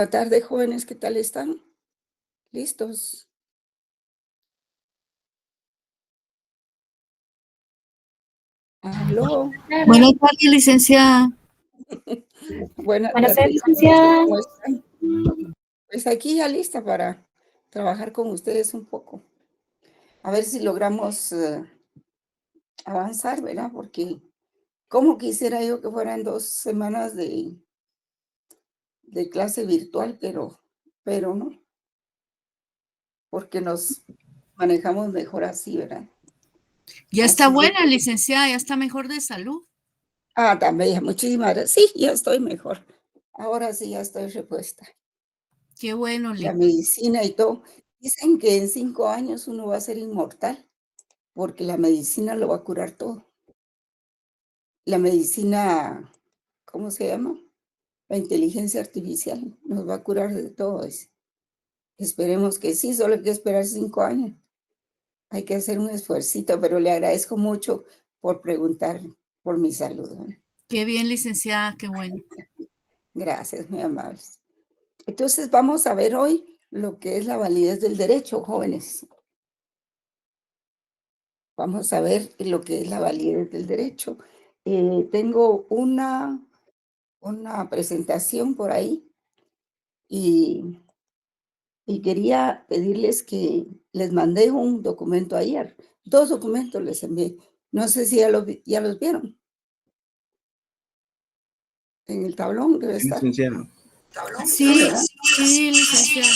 Buenas tardes, jóvenes, ¿qué tal están? ¿Listos? Aló. Buenas tardes, licenciada. Buenas Buenas tardes, tardes, licenciada. ¿cómo están? Pues aquí ya lista para trabajar con ustedes un poco. A ver si logramos avanzar, ¿verdad? Porque cómo quisiera yo que fueran 2 semanas de clase virtual, pero no, porque nos manejamos mejor así, ¿verdad? Ya está Así de buena, licenciada, ya está mejor de salud. también, muchísimas gracias. Sí, ya estoy mejor. Ahora sí ya estoy repuesta. Qué bueno, La medicina y todo. Dicen que en 5 años uno va a ser inmortal, porque la medicina lo va a curar todo. La medicina, ¿cómo se llama? La inteligencia artificial nos va a curar de todo eso. Esperemos que sí, solo hay que esperar 5 años. Hay que hacer un esfuercito, pero le agradezco mucho por preguntar por mi salud, ¿eh? Qué bien, licenciada, qué bueno. Gracias, muy amables. Entonces, vamos a ver hoy lo que es la validez del derecho, jóvenes. Vamos a ver lo que es la validez del derecho. Tengo una presentación por ahí y, y quería pedirles que les mandé un documento ayer. 2 documentos les envié. No sé si ya los vieron. En el tablón debe Sí, estar. licenciado. Sí, ¿Verdad? sí, licenciada.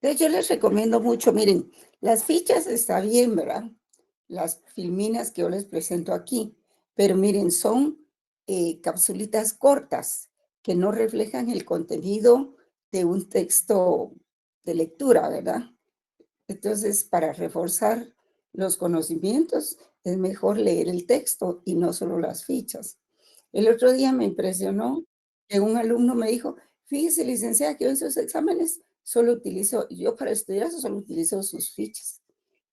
De hecho, les recomiendo mucho, miren, las fichas está bien, ¿verdad? Las filminas que yo les presento aquí, pero miren, son capsulitas cortas que no reflejan el contenido de un texto de lectura, ¿verdad? Entonces, para reforzar los conocimientos, es mejor leer el texto y no solo las fichas. El otro día me impresionó que un alumno me dijo, fíjese, licenciada, que yo en sus exámenes solo utilizo, yo para estudiar solo utilizo sus fichas.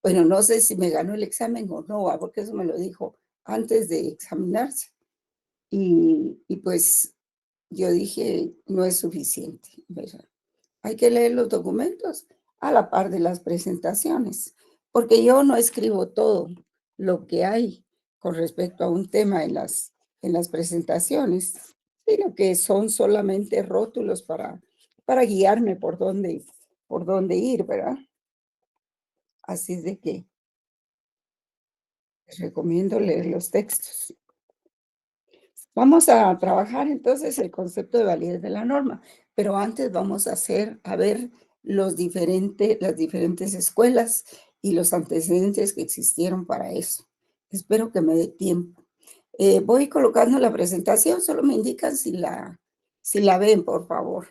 Bueno, no sé si me ganó el examen o no, porque eso me lo dijo antes de examinarse. Y pues yo dije, no es suficiente, ¿verdad? Hay que leer los documentos a la par de las presentaciones, porque yo no escribo todo lo que hay con respecto a un tema en las presentaciones, sino que son solamente rótulos para guiarme por dónde ir, ¿verdad? Así es de que les recomiendo leer los textos. Vamos a trabajar entonces el concepto de validez de la norma, pero antes vamos a ver las diferentes escuelas y los antecedentes que existieron para eso. Espero que me dé tiempo. Voy colocando la presentación, solo me indican si la ven, por favor.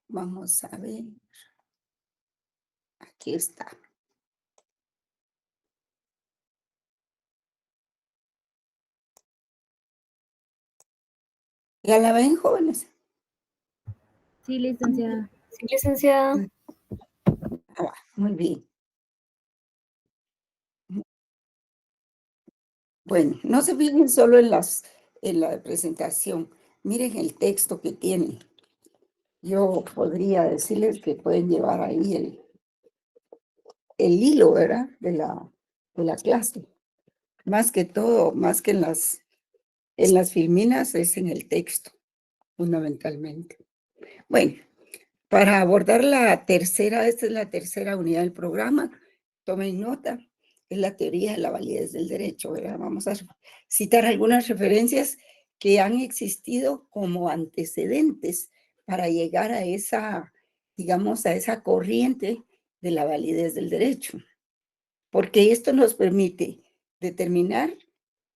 Vamos a ver. Aquí está. ¿Ya la ven, jóvenes? Sí, licenciada. Sí, licenciada. Muy bien. Bueno, no se fijen solo en la presentación, miren el texto que tienen. Yo podría decirles que pueden llevar ahí el hilo, ¿verdad? De la clase. Más que todo, más que en las filminas, es en el texto, fundamentalmente. Bueno, para abordar esta es la tercera unidad del programa, tomen nota, es la teoría de la validez del derecho, ¿verdad? Vamos a citar algunas referencias que han existido como antecedentes para llegar a esa, digamos, a esa corriente de la validez del derecho, porque esto nos permite determinar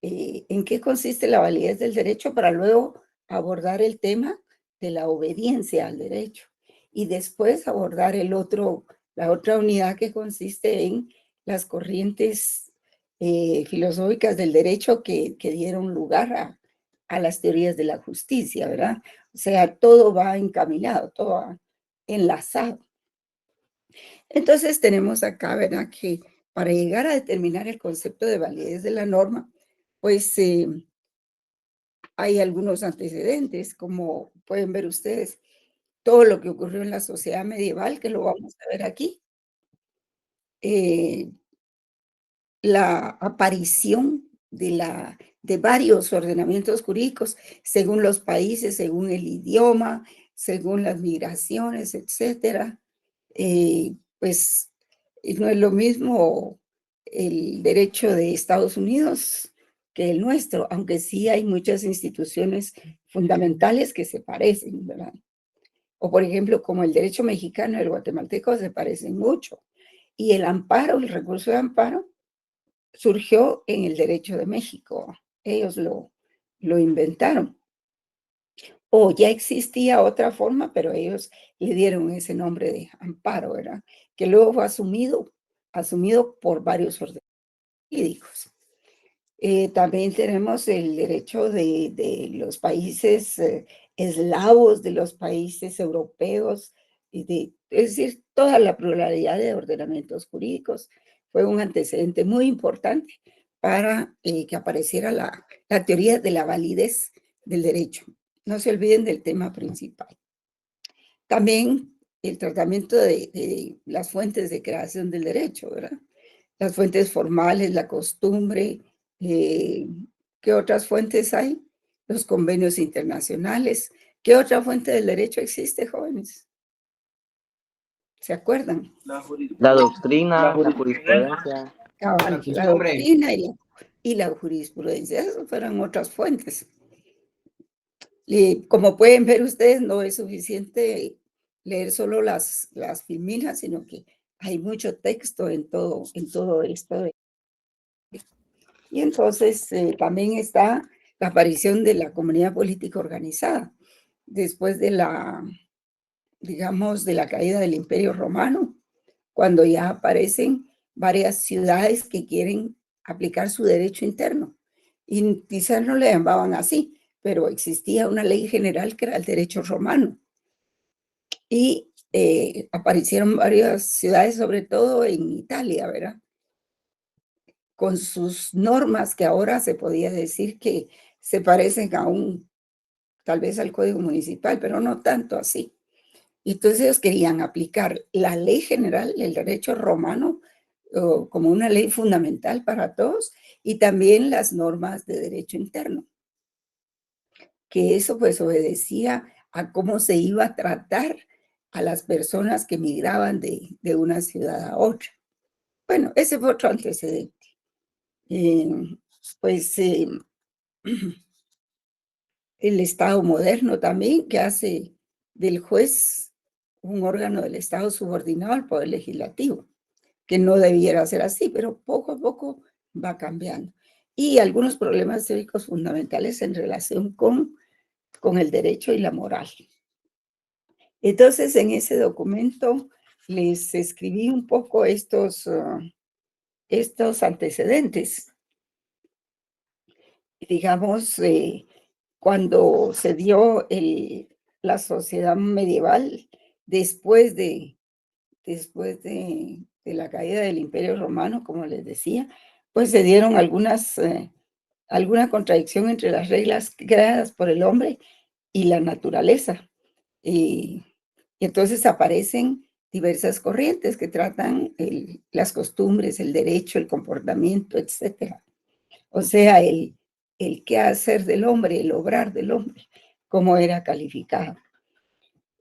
en qué consiste la validez del derecho para luego abordar el tema de la obediencia al derecho y después abordar la otra unidad que consiste en las corrientes filosóficas del derecho que dieron lugar a las teorías de la justicia, ¿verdad? O sea, todo va encaminado, todo va enlazado. Entonces tenemos acá, ¿verdad? Que para llegar a determinar el concepto de validez de la norma, pues hay algunos antecedentes, como pueden ver ustedes, todo lo que ocurrió en la sociedad medieval, que lo vamos a ver aquí. Eh, la aparición de varios ordenamientos jurídicos según los países, según el idioma, según las migraciones, etcétera. Pues no es lo mismo el derecho de Estados Unidos que el nuestro, aunque sí hay muchas instituciones fundamentales que se parecen, ¿verdad? O por ejemplo, como el derecho mexicano y el guatemalteco se parecen mucho. Y el amparo, el recurso de amparo, surgió en el derecho de México. Ellos lo inventaron. O ya existía otra forma, pero ellos le dieron ese nombre de amparo, ¿verdad? Que luego fue asumido por varios órdenes jurídicos. También tenemos el derecho de los países eslavos, de los países europeos, es decir, toda la pluralidad de ordenamientos jurídicos. Fue un antecedente muy importante para que apareciera la teoría de la validez del derecho. No se olviden del tema principal. También el tratamiento de las fuentes de creación del derecho, ¿verdad? Las fuentes formales, la costumbre. ¿Qué otras fuentes hay? Los convenios internacionales. ¿Qué otra fuente del derecho existe, jóvenes? ¿Se acuerdan? La doctrina, la jurisprudencia. La doctrina y la jurisprudencia. Esas fueron otras fuentes. Como pueden ver ustedes, no es suficiente leer solo las filminas, sino que hay mucho texto en todo esto. Y entonces también está la aparición de la comunidad política organizada. Después de digamos, de la caída del Imperio Romano, cuando ya aparecen varias ciudades que quieren aplicar su derecho interno. Y quizás no le llamaban así, pero existía una ley general que era el derecho romano. Y aparecieron varias ciudades, sobre todo en Italia, ¿verdad? Con sus normas que ahora se podía decir que se parecen tal vez al Código Municipal, pero no tanto así. Y entonces ellos querían aplicar la ley general, el derecho romano, como una ley fundamental para todos, y también las normas de derecho interno, que eso pues obedecía a cómo se iba a tratar a las personas que migraban de una ciudad a otra. Bueno, ese fue otro antecedente. Pues el Estado moderno también, que hace del juez un órgano del Estado subordinado al Poder Legislativo, que no debiera ser así, pero poco a poco va cambiando. Y algunos problemas teóricos fundamentales en relación con el derecho y la moral. Entonces, en ese documento les escribí un poco estos antecedentes. Digamos, cuando se dio la sociedad medieval, después de la caída del Imperio Romano, como les decía, pues se dieron alguna contradicción entre las reglas creadas por el hombre y la naturaleza. Y entonces aparecen diversas corrientes que tratan las costumbres, el derecho, el comportamiento, etcétera. O sea, el qué hacer del hombre, el obrar del hombre, cómo era calificado.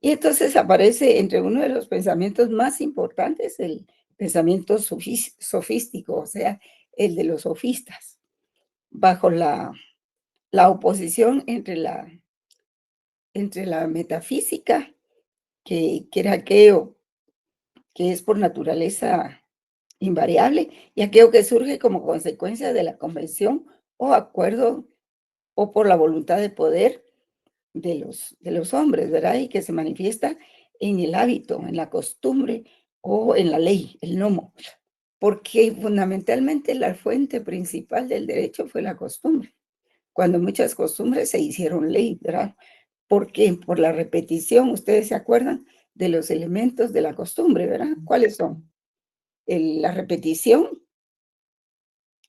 Y entonces aparece entre uno de los pensamientos más importantes el pensamiento sofístico, o sea, el de los sofistas, bajo la oposición entre la metafísica, que era aquello que es por naturaleza invariable, y aquello que surge como consecuencia de la convención o acuerdo o por la voluntad de poder de los hombres, ¿verdad? Y que se manifiesta en el hábito, en la costumbre o en la ley, el nomo, porque fundamentalmente la fuente principal del derecho fue la costumbre, cuando muchas costumbres se hicieron ley, ¿verdad? Porque por la repetición, ustedes se acuerdan de los elementos de la costumbre, ¿verdad? ¿Cuáles son? La repetición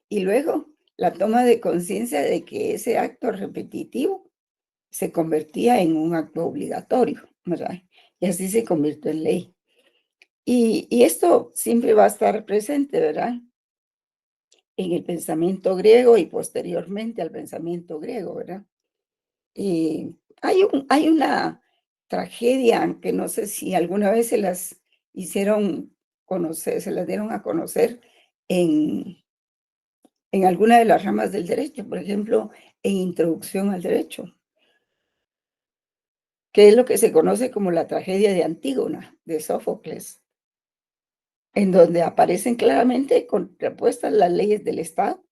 y luego la toma de conciencia de que ese acto repetitivo se convertía en un acto obligatorio, ¿verdad? Y así se convirtió en ley. Y esto siempre va a estar presente, ¿verdad? En el pensamiento griego y posteriormente al pensamiento griego, ¿verdad? Hay una tragedia que no sé si alguna vez se las hicieron conocer, se las dieron a conocer en, en alguna de las ramas del derecho, por ejemplo, en Introducción al Derecho, que es lo que se conoce como la tragedia de Antígona, de Sófocles, en donde aparecen claramente contrapuestas las leyes del Estado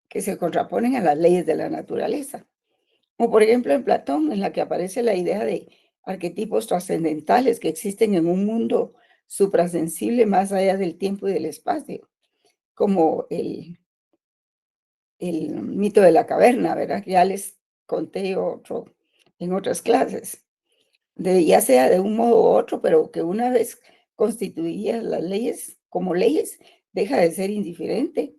que se contraponen a las leyes de la naturaleza. O por ejemplo en Platón, en la que aparece la idea de arquetipos trascendentales que existen en un mundo suprasensible más allá del tiempo y del espacio, como el mito de la caverna, ¿verdad? Que ya les conté en otras clases, ya sea de un modo u otro, pero que una vez constituidas las leyes como leyes, deja de ser indiferente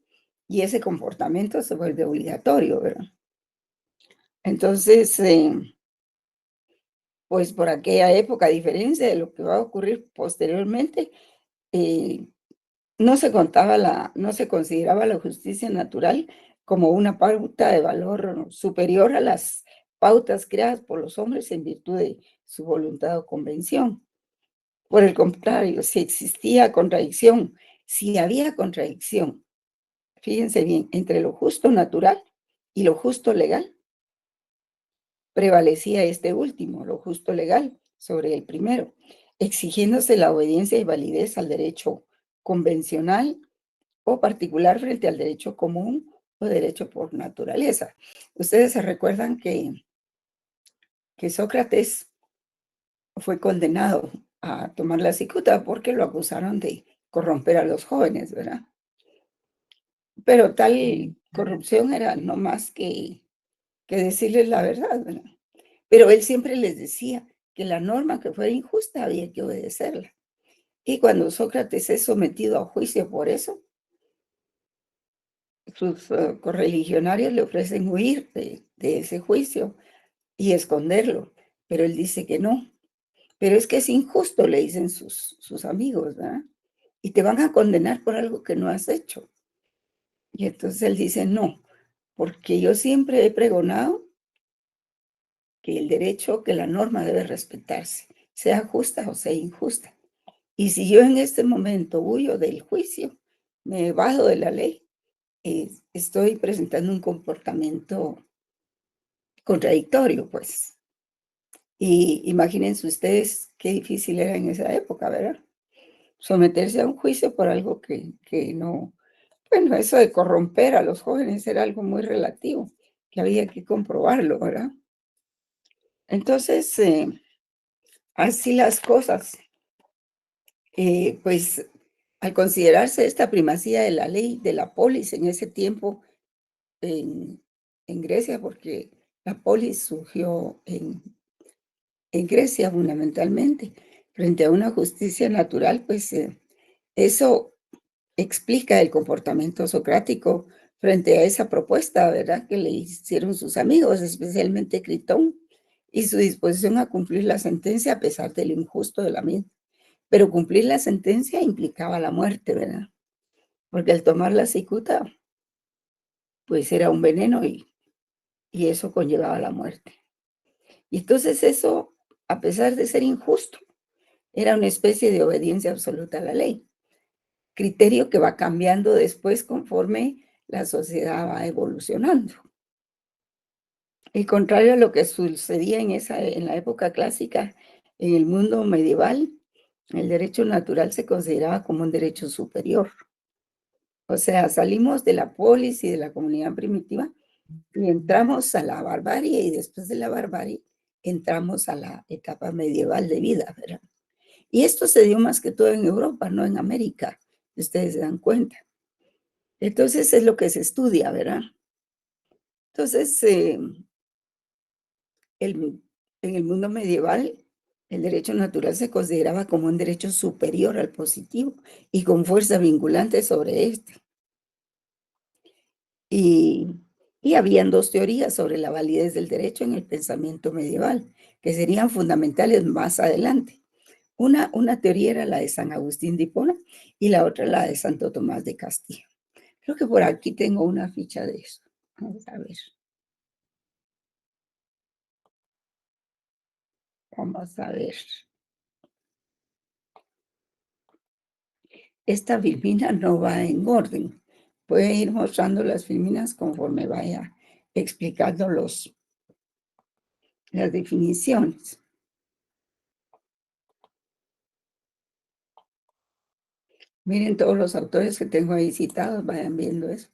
y ese comportamiento se vuelve obligatorio, ¿verdad? Entonces, pues por aquella época, a diferencia de lo que va a ocurrir posteriormente, eh, no se consideraba la justicia natural como una pauta de valor superior a las pautas creadas por los hombres en virtud de su voluntad o convención. Por el contrario, si existía contradicción, si había contradicción, fíjense bien, entre lo justo natural y lo justo legal, prevalecía este último, lo justo legal, sobre el primero, exigiéndose la obediencia y validez al derecho convencional o particular frente al derecho común o derecho por naturaleza. Ustedes se recuerdan que Sócrates fue condenado a tomar la cicuta porque lo acusaron de corromper a los jóvenes, ¿verdad? Pero tal corrupción era no más que decirles la verdad, ¿verdad? Pero él siempre les decía que la norma que fuera injusta había que obedecerla. Y cuando Sócrates es sometido a juicio por eso, sus correligionarios le ofrecen huir de ese juicio y esconderlo, pero él dice que no. Pero es que es injusto, le dicen sus amigos, ¿verdad? Y te van a condenar por algo que no has hecho. Y entonces él dice, no, porque yo siempre he pregonado que el derecho, que la norma debe respetarse, sea justa o sea injusta. Y si yo en este momento huyo del juicio, me evado de la ley, estoy presentando un comportamiento contradictorio, pues. Y imagínense ustedes qué difícil era en esa época, ¿verdad? Someterse a un juicio por algo que no. Bueno, eso de corromper a los jóvenes era algo muy relativo, que había que comprobarlo, ¿verdad? Entonces, así las cosas. Pues al considerarse esta primacía de la ley de la polis en ese tiempo en, en Grecia, porque la polis surgió en Grecia fundamentalmente, frente a una justicia natural, pues eso explica el comportamiento socrático frente a esa propuesta, ¿verdad?, que le hicieron sus amigos, especialmente Critón, y su disposición a cumplir la sentencia a pesar de lo injusto de la misma. Pero cumplir la sentencia implicaba la muerte, ¿verdad? Porque al tomar la cicuta, pues era un veneno y eso conllevaba la muerte. Y entonces eso, a pesar de ser injusto, era una especie de obediencia absoluta a la ley, criterio que va cambiando después conforme la sociedad va evolucionando. Y contrario a lo que sucedía en la época clásica, en el mundo medieval, el derecho natural se consideraba como un derecho superior. O sea, salimos de la polis y de la comunidad primitiva y entramos a la barbarie y después de la barbarie entramos a la etapa medieval de vida, ¿verdad? Y esto se dio más que todo en Europa, no en América, si ustedes se dan cuenta. Entonces es lo que se estudia, ¿verdad? Entonces, en el mundo medieval, el derecho natural se consideraba como un derecho superior al positivo y con fuerza vinculante sobre este. Y Y habían dos teorías sobre la validez del derecho en el pensamiento medieval, que serían fundamentales más adelante. Una teoría era la de San Agustín de Hipona y la otra la de Santo Tomás de Castillo. Creo que por aquí tengo una ficha de eso. Vamos a ver. Vamos a ver. Esta filmina no va en orden. Voy a ir mostrando las filminas conforme vaya explicando las definiciones. Miren todos los autores que tengo ahí citados, vayan viendo eso.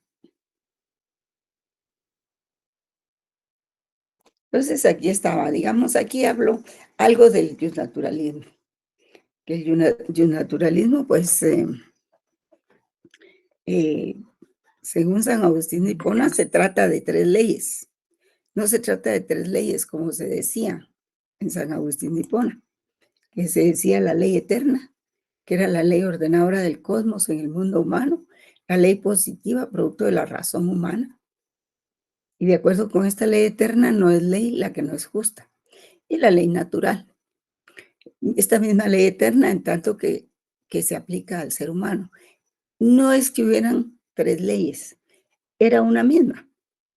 Entonces aquí estaba, digamos, aquí hablo algo del naturalismo. Que el naturalismo, pues, según San Agustín de Hipona, se trata de tres leyes. No se trata de tres leyes, como se decía en San Agustín de Hipona, que se decía la ley eterna, que era la ley ordenadora del cosmos en el mundo humano, la ley positiva, producto de la razón humana. Y de acuerdo con esta ley eterna, no es ley la que no es justa. Y la ley natural. Esta misma ley eterna, en tanto que se aplica al ser humano. No es que hubieran tres leyes, era una misma,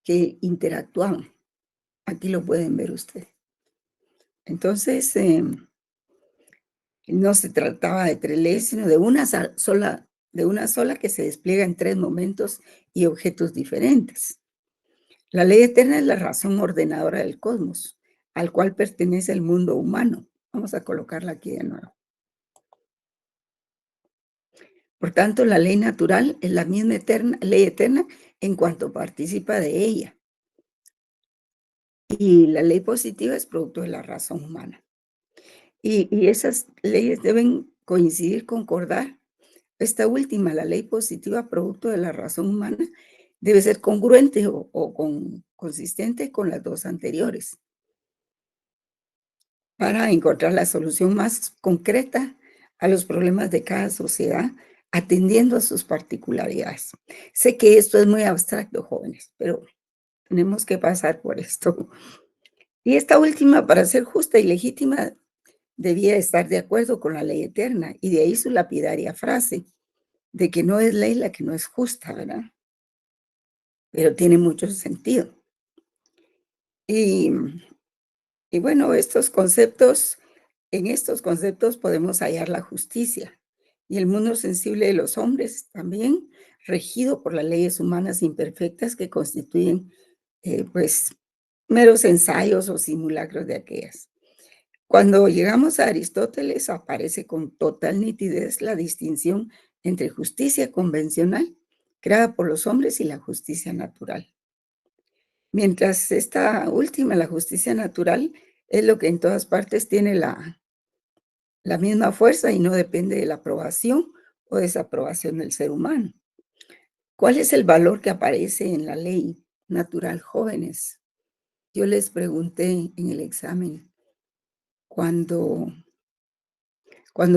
que interactuaban. Aquí lo pueden ver ustedes. Entonces, no se trataba de tres leyes, sino de una sola que se despliega en tres momentos y objetos diferentes. La ley eterna es la razón ordenadora del cosmos, al cual pertenece el mundo humano. Vamos a colocarla aquí de nuevo. Por tanto, la ley natural es la misma ley eterna en cuanto participa de ella. Y la ley positiva es producto de la razón humana. Y esas leyes deben coincidir, concordar. Esta última, la ley positiva, producto de la razón humana, debe ser congruente o consistente con las dos anteriores para encontrar la solución más concreta a los problemas de cada sociedad, atendiendo a sus particularidades. Sé que esto es muy abstracto, jóvenes, pero tenemos que pasar por esto. Y esta última, para ser justa y legítima, debía estar de acuerdo con la ley eterna, y de ahí su lapidaria frase, de que no es ley la que no es justa, ¿verdad? Pero tiene mucho sentido. Y bueno, en estos conceptos podemos hallar la justicia y el mundo sensible de los hombres también, regido por las leyes humanas imperfectas que constituyen, pues, meros ensayos o simulacros de aquellas. Cuando llegamos a Aristóteles, aparece con total nitidez la distinción entre justicia convencional, creada por los hombres, y la justicia natural. Mientras esta última, la justicia natural, es lo que en todas partes tiene la misma fuerza y no depende de la aprobación o desaprobación del ser humano. ¿Cuál es el valor que aparece en la ley natural, jóvenes? Yo les pregunté en el examen, cuando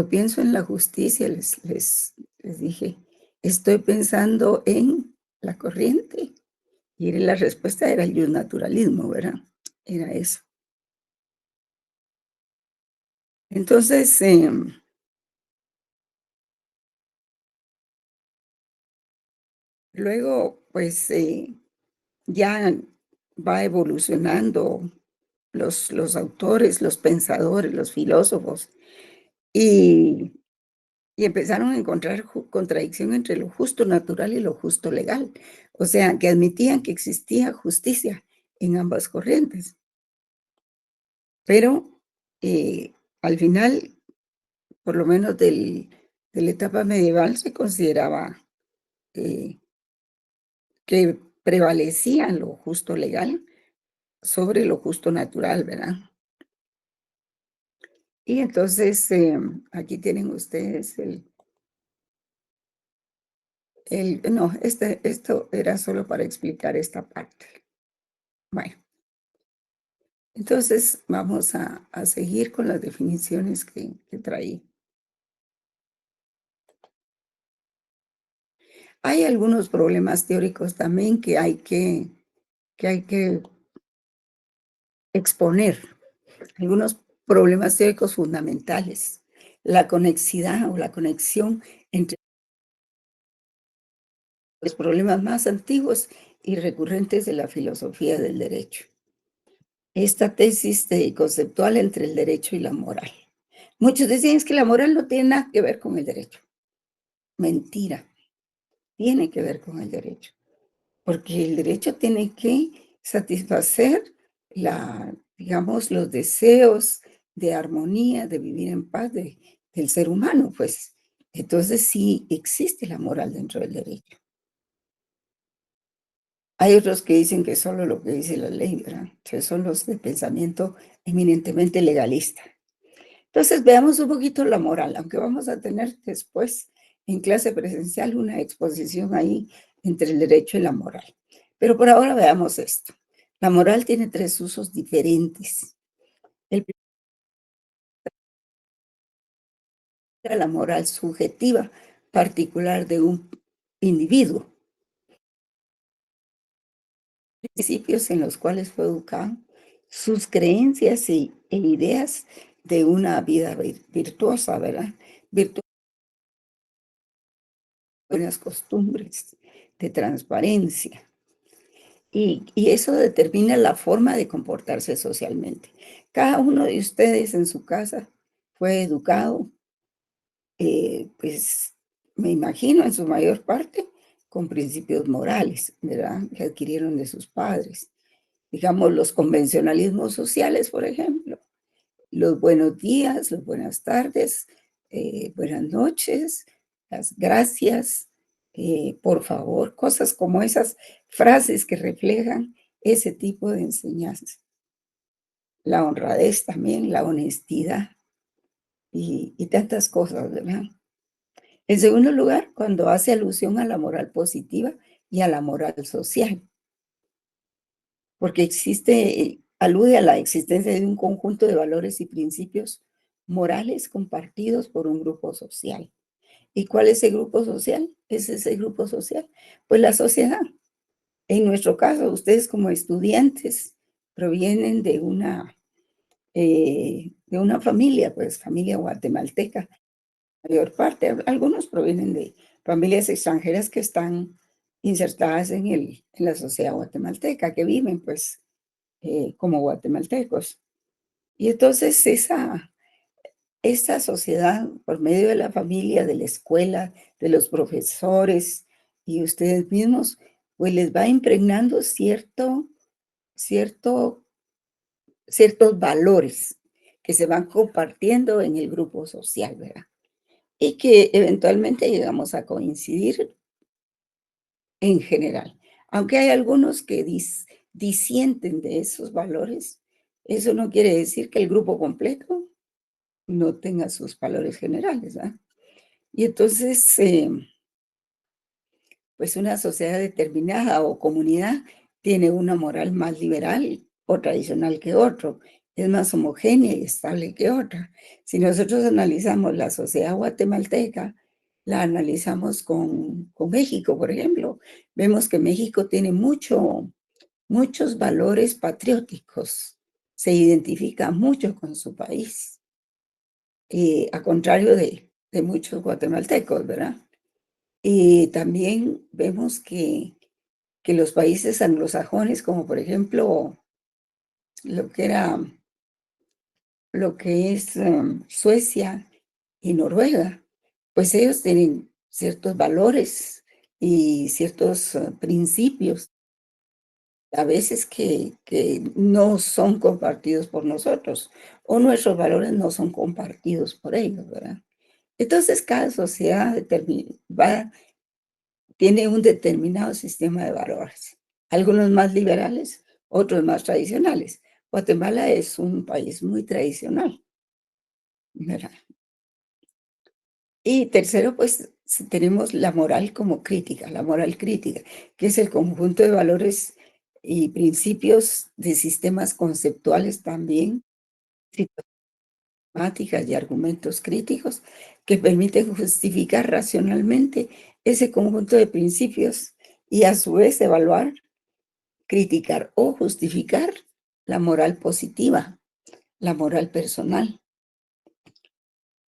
pienso en la justicia, les dije, estoy pensando en la corriente. Y la respuesta era el naturalismo, ¿verdad? Era eso. Entonces, luego, pues, ya va evolucionando los autores, los pensadores, los filósofos, y empezaron a encontrar contradicción entre lo justo natural y lo justo legal. O sea, que admitían que existía justicia en ambas corrientes. Pero al final, por lo menos de la etapa medieval, se consideraba que prevalecía lo justo legal sobre lo justo natural, ¿verdad? Y entonces, aquí tienen ustedes no, esto era solo para explicar esta parte. Bueno, entonces vamos a seguir con las definiciones que traí. Hay algunos problemas teóricos también que hay que que hay que exponer algunos problemas teóricos fundamentales, la conexidad o la conexión entre los problemas más antiguos y recurrentes de la filosofía del derecho. Esta tesis conceptual entre el derecho y la moral. Muchos decían es que la moral no tiene nada que ver con el derecho. Mentira, tiene que ver con el derecho, porque el derecho tiene que satisfacer digamos, los deseos de armonía, de vivir en paz del ser humano, pues. Entonces sí existe la moral dentro del derecho. Hay otros que dicen que solo lo que dice la ley, ¿verdad? Que son los de pensamiento eminentemente legalista. Entonces veamos un poquito la moral, aunque vamos a tener después en clase presencial una exposición ahí entre el derecho y la moral. Pero por ahora veamos esto. La moral tiene 3 usos diferentes. El primero es la moral subjetiva, particular de un individuo. Principios en los cuales fue educado, sus creencias e ideas de una vida virtuosa, ¿verdad? Buenas costumbres, de transparencia. Y eso determina la forma de comportarse socialmente. Cada uno de ustedes en su casa fue educado, pues me imagino en su mayor parte, con principios morales, ¿verdad? Que adquirieron de sus padres. Digamos, los convencionalismos sociales, por ejemplo, los buenos días, las buenas tardes, buenas noches, las gracias, por favor, cosas como esas frases que reflejan ese tipo de enseñanza. La honradez también, la honestidad y tantas cosas, ¿verdad? En segundo lugar, cuando hace alusión a la moral positiva y a la moral social, porque alude a la existencia de un conjunto de valores y principios morales compartidos por un grupo social. ¿Y cuál es el grupo social? ¿Es ese grupo social? Pues la sociedad. En nuestro caso, ustedes como estudiantes provienen de una familia, pues familia guatemalteca, la mayor parte. Algunos provienen de familias extranjeras que están insertadas en la sociedad guatemalteca, que viven pues como guatemaltecos. Y entonces esta sociedad, por medio de la familia, de la escuela, de los profesores y ustedes mismos, pues les va impregnando ciertos valores que se van compartiendo en el grupo social, ¿verdad? Y que eventualmente llegamos a coincidir en general. Aunque hay algunos que disienten de esos valores, eso no quiere decir que el grupo completo no tenga sus valores generales, ¿verdad? Y entonces, pues una sociedad determinada o comunidad tiene una moral más liberal o tradicional que otro, es más homogénea y estable que otra. Si nosotros analizamos la sociedad guatemalteca, la analizamos con México, por ejemplo, vemos que México tiene muchos valores patrióticos, se identifica mucho con su país, a contrario de muchos guatemaltecos, ¿verdad? Y también vemos que los países anglosajones, como por ejemplo lo que era, lo que es Suecia y Noruega, pues ellos tienen ciertos valores y ciertos principios, a veces que no son compartidos por nosotros, o nuestros valores no son compartidos por ellos, ¿verdad? Entonces, cada sociedad tiene un determinado sistema de valores, algunos más liberales, otros más tradicionales. Guatemala es un país muy tradicional, ¿verdad? Y tercero, pues tenemos la moral como crítica, la moral crítica, que es el conjunto de valores y principios de sistemas conceptuales también, sistemáticas y argumentos críticos que permiten justificar racionalmente ese conjunto de principios y a su vez evaluar criticar o justificar la moral positiva, la moral personal.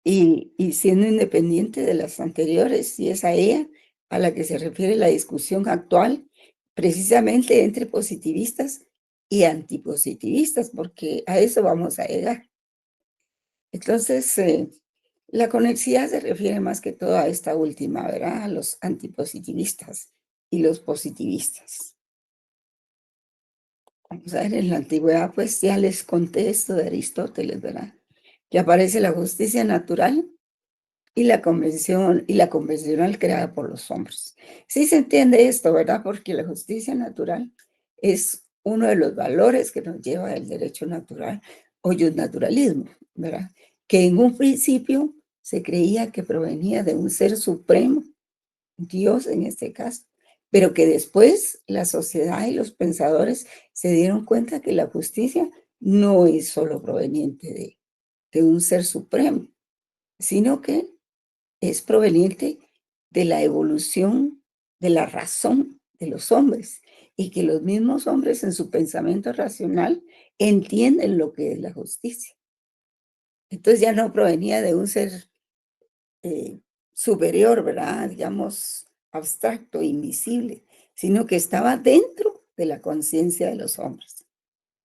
Y siendo independiente de las anteriores, y es a ella a la que se refiere la discusión actual, precisamente entre positivistas y antipositivistas, porque a eso vamos a llegar. Entonces, la conexidad se refiere más que todo a esta última, ¿verdad? A los antipositivistas y los positivistas. Vamos a ver, en la antigüedad, pues ya les conté esto de Aristóteles, ¿verdad? Que aparece la justicia natural y la convencional creada por los hombres. Sí se entiende esto, ¿verdad? Porque la justicia natural es uno de los valores que nos lleva el derecho natural o el naturalismo, ¿verdad? Que en un principio se creía que provenía de un ser supremo, Dios en este caso, pero que después la sociedad y los pensadores se dieron cuenta que la justicia no es solo proveniente de un ser supremo, sino que es proveniente de la evolución de la razón de los hombres y que los mismos hombres en su pensamiento racional entienden lo que es la justicia. Entonces ya no provenía de un ser superior, ¿verdad? Digamos, abstracto, invisible, sino que estaba dentro de la conciencia de los hombres,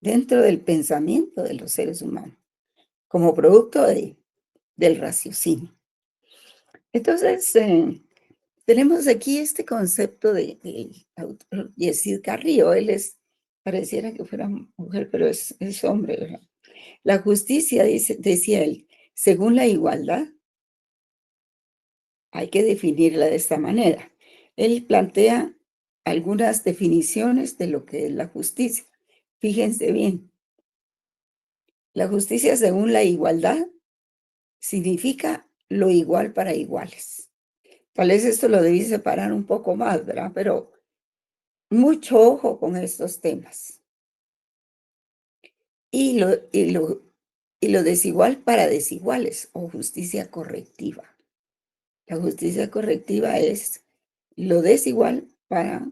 dentro del pensamiento de los seres humanos, como producto del raciocinio. Entonces, tenemos aquí este concepto del autor Yesir Carrillo. Pareciera que fuera mujer, pero es hombre, ¿verdad? La justicia, decía él, según la igualdad, hay que definirla de esta manera. Él plantea algunas definiciones de lo que es la justicia. Fíjense bien, la justicia según la igualdad significa lo igual para iguales. Tal vez esto lo debí separar un poco más, ¿verdad? Pero mucho ojo con estos temas. Y lo desigual para desiguales o justicia correctiva. La justicia correctiva es lo desigual para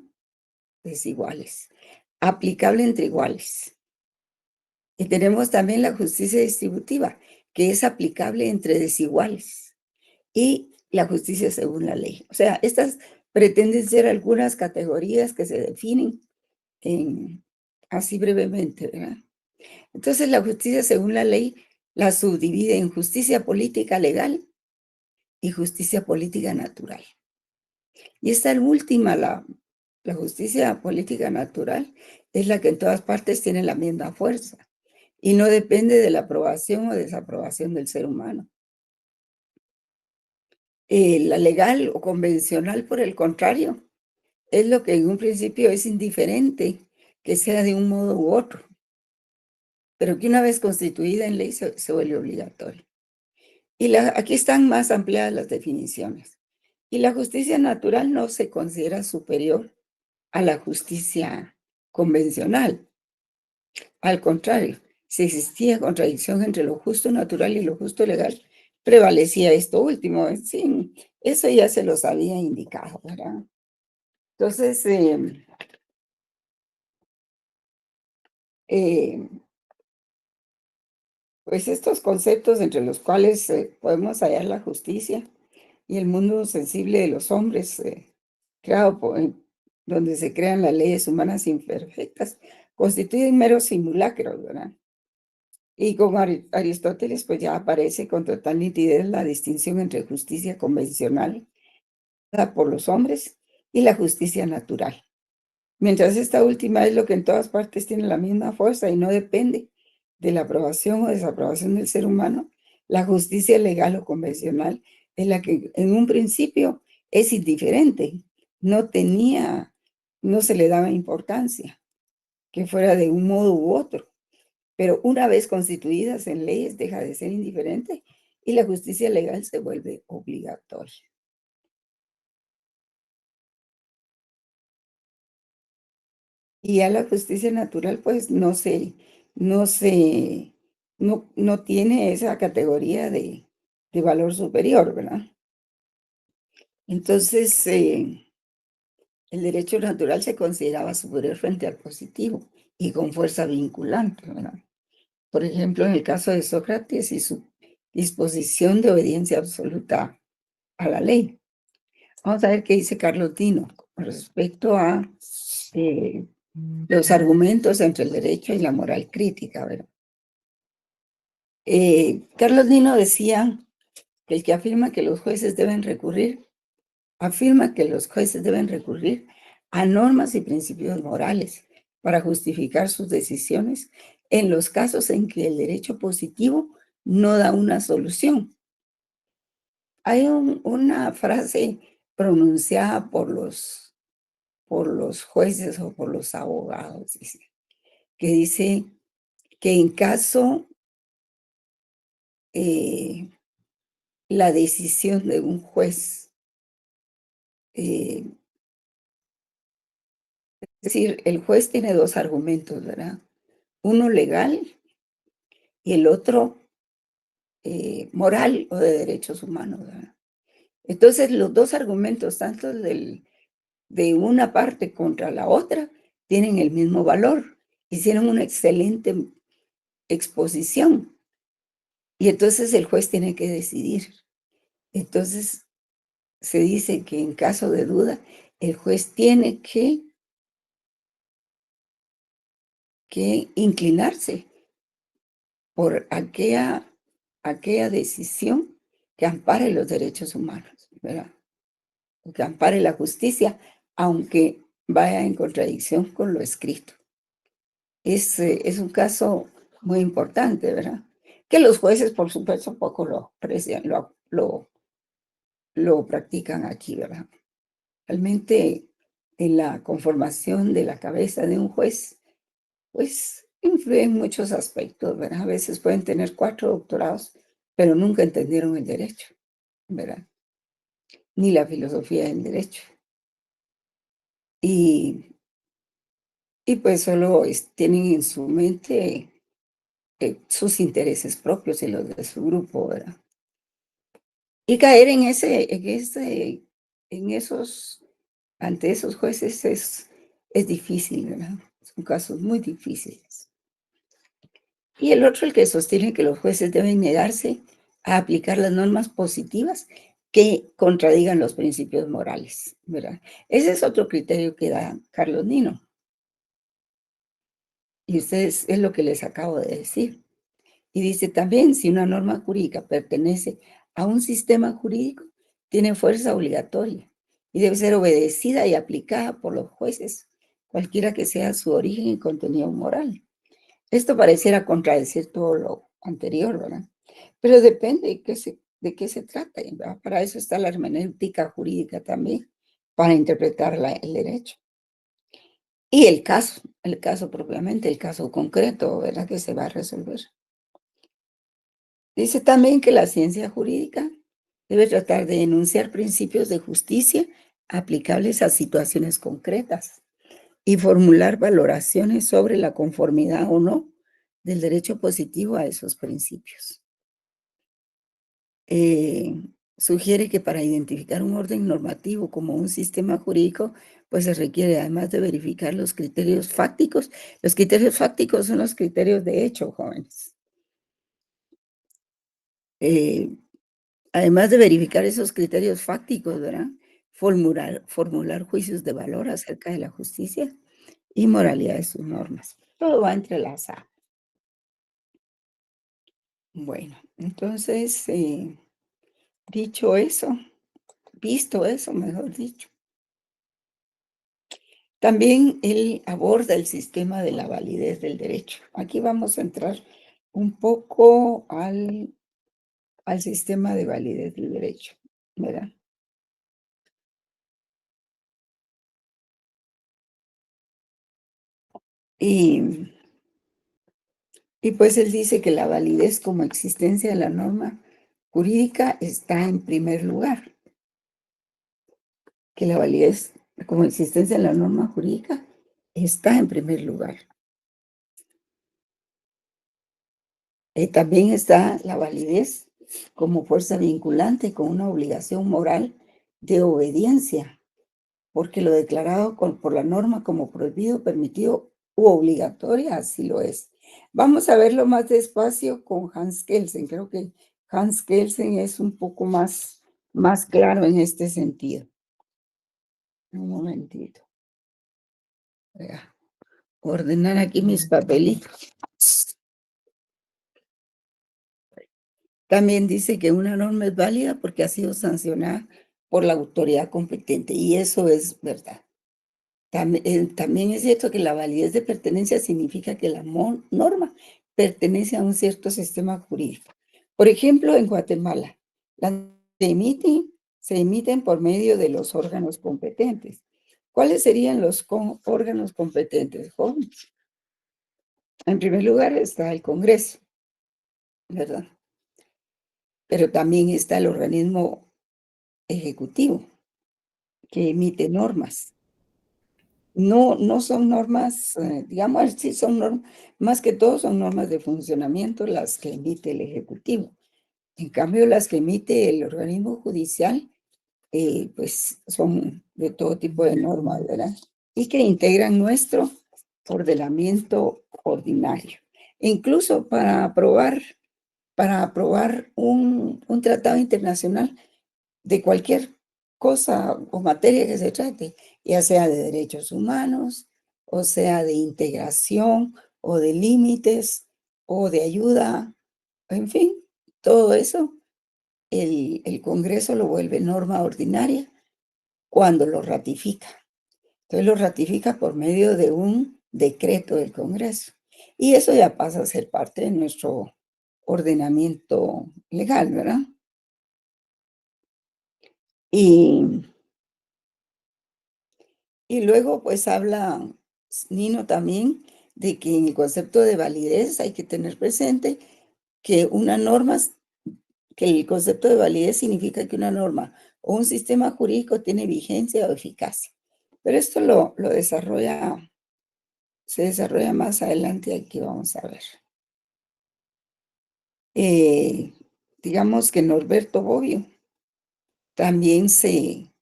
desiguales, aplicable entre iguales. Y tenemos también la justicia distributiva, que es aplicable entre desiguales. Y la justicia según la ley. O sea, estas pretenden ser algunas categorías que se definen así brevemente, ¿verdad? Entonces, la justicia según la ley la subdivide en justicia política legal y justicia política natural. Y esta última, la justicia política natural, es la que en todas partes tiene la misma fuerza y no depende de la aprobación o desaprobación del ser humano. La legal o convencional, por el contrario, es lo que en un principio es indiferente que sea de un modo u otro, pero que una vez constituida en ley se vuelve obligatorio. Y aquí están más ampliadas las definiciones. Y la justicia natural no se considera superior a la justicia convencional. Al contrario, si existía contradicción entre lo justo natural y lo justo legal, prevalecía esto último. Sí, eso ya se los había indicado, ¿verdad? Entonces, pues estos conceptos entre los cuales podemos hallar la justicia y el mundo sensible de los hombres, donde se crean las leyes humanas imperfectas, constituyen meros simulacros, ¿verdad? Y con Aristóteles, pues ya aparece con total nitidez la distinción entre justicia convencional dada por los hombres y la justicia natural. Mientras esta última es lo que en todas partes tiene la misma fuerza y no depende de la aprobación o desaprobación del ser humano, la justicia legal o convencional es la que en un principio es indiferente, no se le daba importancia, que fuera de un modo u otro, pero una vez constituidas en leyes deja de ser indiferente y la justicia legal se vuelve obligatoria. Y ya la justicia natural, pues no tiene esa categoría de valor superior, ¿verdad? Entonces, el derecho natural se consideraba superior frente al positivo y con fuerza vinculante, ¿verdad? Por ejemplo, en el caso de Sócrates y su disposición de obediencia absoluta a la ley. Vamos a ver qué dice Carlos Dino con respecto a los argumentos entre el derecho y la moral crítica, ¿verdad? Carlos Dino decía que el que afirma que los jueces deben recurrir a normas y principios morales para justificar sus decisiones en los casos en que el derecho positivo no da una solución. Hay una frase pronunciada por los jueces o por los abogados, que dice que en caso la decisión de un juez, es decir, el juez tiene dos argumentos, ¿verdad? Uno legal y el otro moral o de derechos humanos, ¿verdad? Entonces, los dos argumentos, tanto de una parte contra la otra, tienen el mismo valor. Hicieron una excelente exposición. Y entonces el juez tiene que decidir. Entonces, se dice que en caso de duda, el juez tiene que inclinarse por aquella decisión que ampare los derechos humanos, ¿verdad? Que ampare la justicia, aunque vaya en contradicción con lo escrito. Es un caso muy importante, ¿verdad? Que los jueces, por supuesto, poco lo aprecian, lo practican aquí, ¿verdad? Realmente, en la conformación de la cabeza de un juez, pues influyen muchos aspectos, ¿verdad? A veces pueden tener 4 doctorados, pero nunca entendieron el derecho, ¿verdad? Ni la filosofía del derecho. Y pues solo tienen en su mente sus intereses propios y los de su grupo, ¿verdad? Y caer ante esos jueces es difícil, ¿verdad? Son casos muy difíciles. Y el otro, el que sostiene que los jueces deben negarse a aplicar las normas positivas que contradigan los principios morales, ¿verdad? Ese es otro criterio que da Carlos Dino. Y ustedes, es lo que les acabo de decir. Y dice también, si una norma jurídica pertenece a un sistema jurídico, tiene fuerza obligatoria y debe ser obedecida y aplicada por los jueces, cualquiera que sea su origen y contenido moral. Esto pareciera contradecir todo lo anterior, ¿verdad? Pero depende de qué se trata, ¿verdad? Para eso está la hermenéutica jurídica también, para interpretar el derecho. Y el caso propiamente, el caso concreto, ¿verdad? Que se va a resolver. Dice también que la ciencia jurídica debe tratar de enunciar principios de justicia aplicables a situaciones concretas y formular valoraciones sobre la conformidad o no del derecho positivo a esos principios. Sugiere que para identificar un orden normativo como un sistema jurídico, pues se requiere, además de verificar los criterios fácticos son los criterios de hecho, jóvenes. Además de verificar esos criterios fácticos, ¿verdad? Formular juicios de valor acerca de la justicia y moralidad de sus normas. Todo va entrelazado. Bueno, entonces, visto eso, mejor dicho. También él aborda el sistema de la validez del derecho. Aquí vamos a entrar un poco al sistema de validez del derecho, ¿verdad? Y pues él dice que la validez como existencia de la norma jurídica está en primer lugar. Que la validez como existencia de la norma jurídica está en primer lugar. También está la validez como fuerza vinculante con una obligación moral de obediencia porque lo declarado por la norma como prohibido, permitido u obligatoria, así lo es. Vamos a verlo más despacio con Hans Kelsen. Creo que Hans Kelsen es un poco más claro en este sentido. Un momentito. Voy a ordenar aquí mis papelitos. También dice que una norma es válida porque ha sido sancionada por la autoridad competente, y eso es verdad. También es cierto que la validez de pertenencia significa que la norma pertenece a un cierto sistema jurídico. Por ejemplo, en Guatemala, las se emiten por medio de los órganos competentes. ¿Cuáles serían los órganos competentes, jóvenes? En primer lugar está el Congreso, ¿verdad? Pero también está el organismo ejecutivo que emite normas. No son normas, digamos, sí son normas, más que todo son normas de funcionamiento las que emite el Ejecutivo. En cambio, las que emite el organismo judicial, pues son de todo tipo de normas, ¿verdad? Y que integran nuestro ordenamiento ordinario. E incluso para aprobar un tratado internacional de cualquier cosa o materia que se trate, ya sea de derechos humanos, o sea de integración, o de límites, o de ayuda, en fin, todo eso, el Congreso lo vuelve norma ordinaria cuando lo ratifica. Entonces lo ratifica por medio de un decreto del Congreso. Y eso ya pasa a ser parte de nuestro ordenamiento legal, ¿verdad? Y luego, pues habla Nino también de que en el concepto de validez hay que tener presente que que el concepto de validez significa que una norma o un sistema jurídico tiene vigencia o eficacia. Pero esto se desarrolla más adelante, aquí vamos a ver. Digamos que Norberto Bobbio también se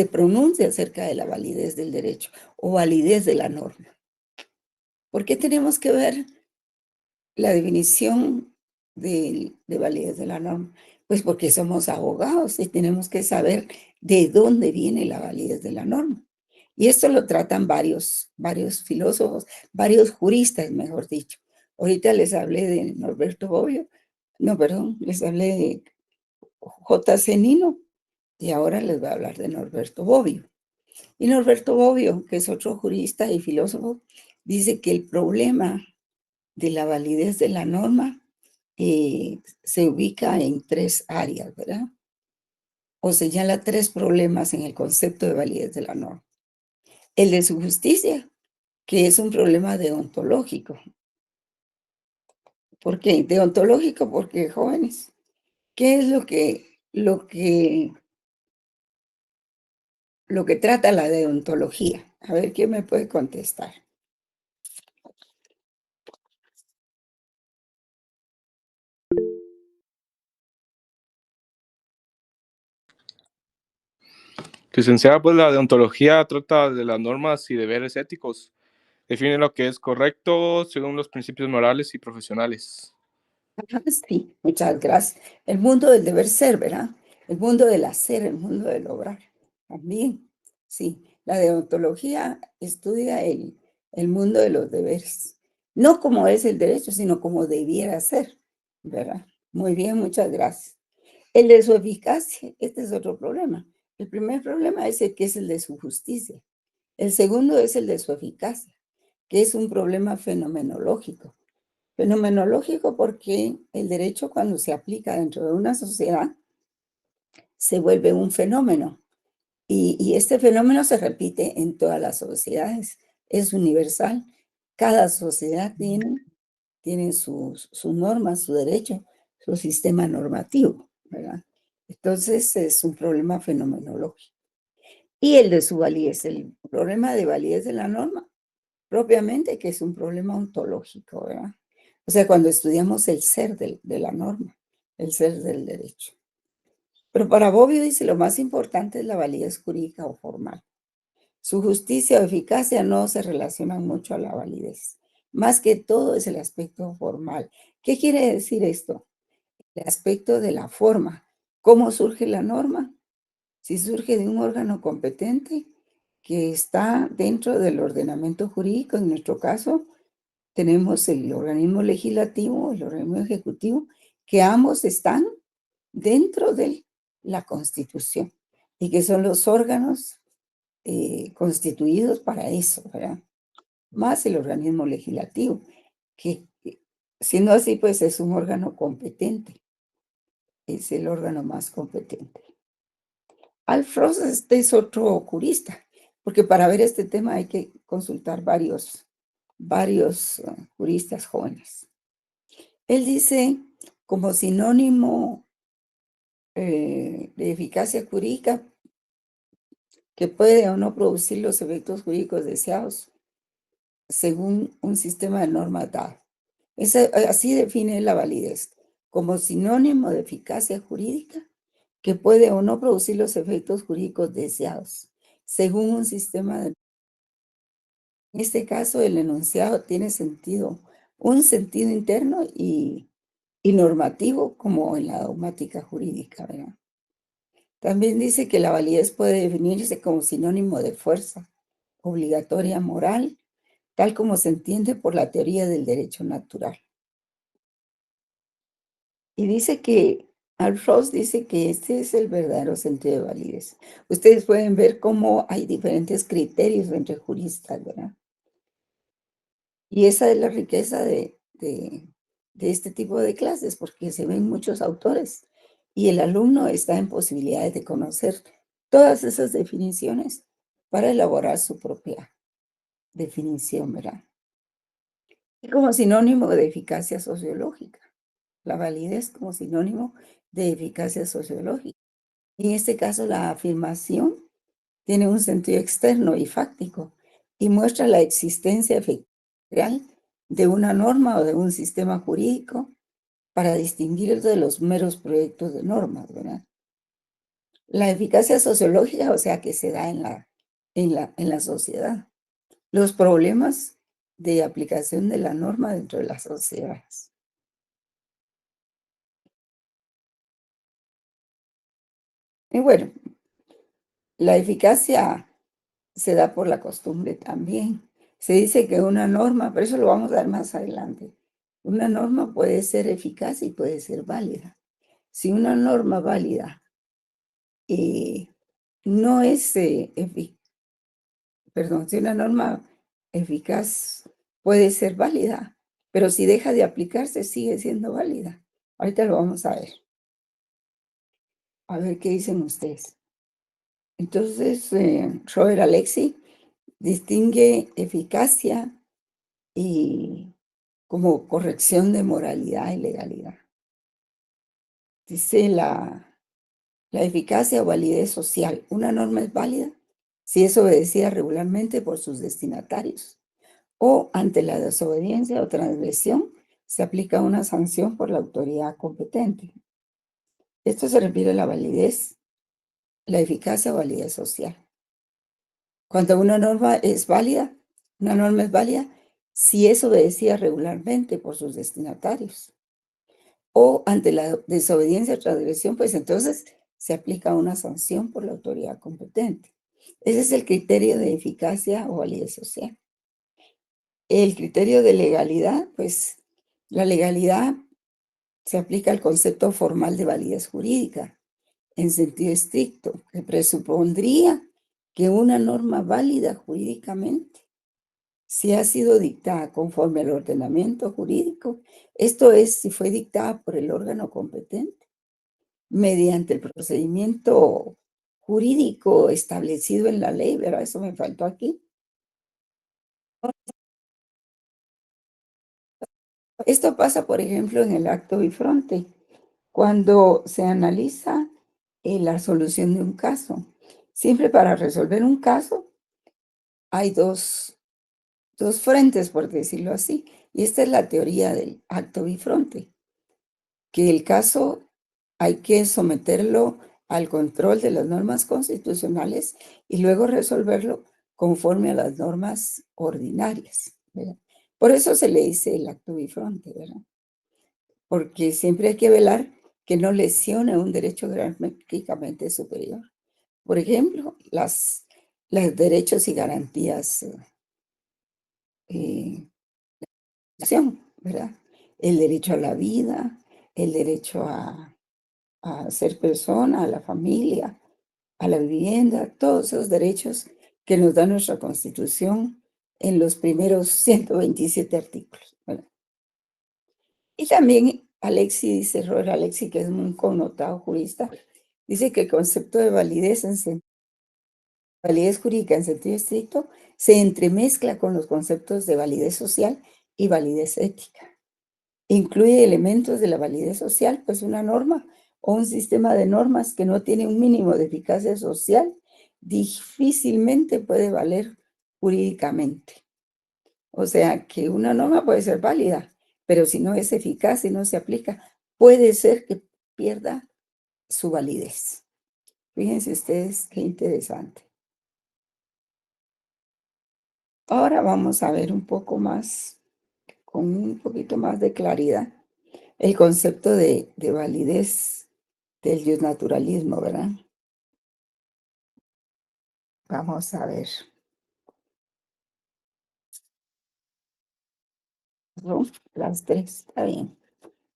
pronuncia acerca de la validez del derecho o validez de la norma. ¿Por qué tenemos que ver la definición de validez de la norma? Pues porque somos abogados y tenemos que saber de dónde viene la validez de la norma. Y esto lo tratan varios filósofos, varios juristas, mejor dicho. Ahorita les hablé de Norberto Bobbio, les hablé de J.C. Nino, y ahora les voy a hablar de Norberto Bobbio. Y Norberto Bobbio, que es otro jurista y filósofo, dice que el problema de la validez de la norma se ubica en 3 áreas, ¿verdad? O señala 3 problemas en el concepto de validez de la norma. El de su justicia, que es un problema deontológico. ¿Por qué? Deontológico porque, jóvenes, ¿qué es lo que trata la deontología? A ver, ¿quién me puede contestar? Licenciada, pues la deontología trata de las normas y deberes éticos. Define lo que es correcto según los principios morales y profesionales. Sí, muchas gracias. El mundo del deber ser, ¿verdad? El mundo del hacer, el mundo del obrar. También, sí. La deontología estudia el mundo de los deberes. No como es el derecho, sino como debiera ser, ¿verdad? Muy bien, muchas gracias. El de su eficacia, este es otro problema. El primer problema es el que es el de su justicia. El segundo es el de su eficacia, que es un problema fenomenológico. Fenomenológico porque el derecho, cuando se aplica dentro de una sociedad, se vuelve un fenómeno. Y este fenómeno se repite en todas las sociedades. Es universal. Cada sociedad tiene sus normas, su derecho, su sistema normativo, ¿verdad? Entonces es un problema fenomenológico. Y el de su validez, el problema de validez de la norma, propiamente, que es un problema ontológico, ¿verdad? O sea, cuando estudiamos el ser de la norma, el ser del derecho. Pero para Bobbio dice lo más importante es la validez jurídica o formal. Su justicia o eficacia no se relacionan mucho a la validez. Más que todo es el aspecto formal. ¿Qué quiere decir esto? El aspecto de la forma. ¿Cómo surge la norma? Si surge de un órgano competente que está dentro del ordenamiento jurídico, en nuestro caso, tenemos el organismo legislativo, el organismo ejecutivo, que ambos están dentro de la Constitución y que son los órganos constituidos para eso, ¿verdad? Más el organismo legislativo, que siendo así, pues es un órgano competente, es el órgano más competente. Al Frost es otro jurista, porque para ver este tema hay que consultar varios juristas jóvenes. Él dice, como sinónimo de eficacia jurídica, que puede o no producir los efectos jurídicos deseados según un sistema de normas dado. Así define la validez, como sinónimo de eficacia jurídica que puede o no producir los efectos jurídicos deseados según un sistema de... En este caso, el enunciado tiene un sentido interno y normativo, como en la dogmática jurídica, ¿verdad? También dice que la validez puede definirse como sinónimo de fuerza obligatoria moral, tal como se entiende por la teoría del derecho natural. Y dice que, Ross dice que este es el verdadero sentido de validez. Ustedes pueden ver cómo hay diferentes criterios entre juristas, ¿verdad? Y esa es la riqueza de este tipo de clases, porque se ven muchos autores y el alumno está en posibilidades de conocer todas esas definiciones para elaborar su propia definición, ¿verdad? Y como sinónimo de eficacia sociológica, la validez como sinónimo de eficacia sociológica. En este caso, la afirmación tiene un sentido externo y fáctico y muestra la existencia efectiva real de una norma o de un sistema jurídico para distinguir de los meros proyectos de normas, ¿verdad? La eficacia sociológica, o sea, que se da en la sociedad. Los problemas de aplicación de la norma dentro de las sociedades. Y bueno, la eficacia se da por la costumbre también. Se dice que una norma, pero eso lo vamos a ver más adelante, una norma puede ser eficaz y puede ser válida. Si una norma válida no es si una norma eficaz puede ser válida, pero si deja de aplicarse sigue siendo válida. Ahorita lo vamos a ver. A ver qué dicen ustedes. Entonces, Robert Alexi distingue eficacia y como corrección de moralidad y legalidad. Dice la eficacia o validez social. Una norma es válida si es obedecida regularmente por sus destinatarios o ante la desobediencia o transgresión se aplica una sanción por la autoridad competente. Esto se refiere a la validez, la eficacia o validez social. Cuando una norma es válida si es obedecida regularmente por sus destinatarios o ante la desobediencia o transgresión, pues entonces se aplica una sanción por la autoridad competente. Ese es el criterio de eficacia o validez social. El criterio de legalidad, pues la legalidad se aplica al concepto formal de validez jurídica en sentido estricto, que presupondría que una norma válida jurídicamente, si ha sido dictada conforme al ordenamiento jurídico, esto es, si fue dictada por el órgano competente, mediante el procedimiento jurídico establecido en la ley, ¿verdad? Eso me faltó aquí. Esto pasa, por ejemplo, en el acto bifronte, cuando se analiza la solución de un caso. Siempre para resolver un caso hay dos frentes, por decirlo así, y esta es la teoría del acto bifronte, que el caso hay que someterlo al control de las normas constitucionales y luego resolverlo conforme a las normas ordinarias, ¿verdad? Por eso se le dice el acto bifronte, ¿verdad? Porque siempre hay que velar que no lesione un derecho jerárquicamente superior. Por ejemplo, los derechos y garantías, ¿verdad? El derecho a la vida, el derecho a ser persona, a la familia, a la vivienda, todos esos derechos que nos da nuestra Constitución en los primeros 127 artículos, ¿verdad? Y también Alexi dice, Robert Alexi, que es un connotado jurista, dice que el concepto de validez validez jurídica en sentido estricto se entremezcla con los conceptos de validez social y validez ética. Incluye elementos de la validez social, pues una norma o un sistema de normas que no tiene un mínimo de eficacia social difícilmente puede valer jurídicamente. O sea, que una norma puede ser válida, pero si no es eficaz y no se aplica, puede ser que pierda su validez. Fíjense ustedes qué interesante. Ahora vamos a ver un poco más, con un poquito más de claridad, el concepto de validez del justnaturalismo, ¿verdad? Vamos a ver. ¿No? Las 3, está bien.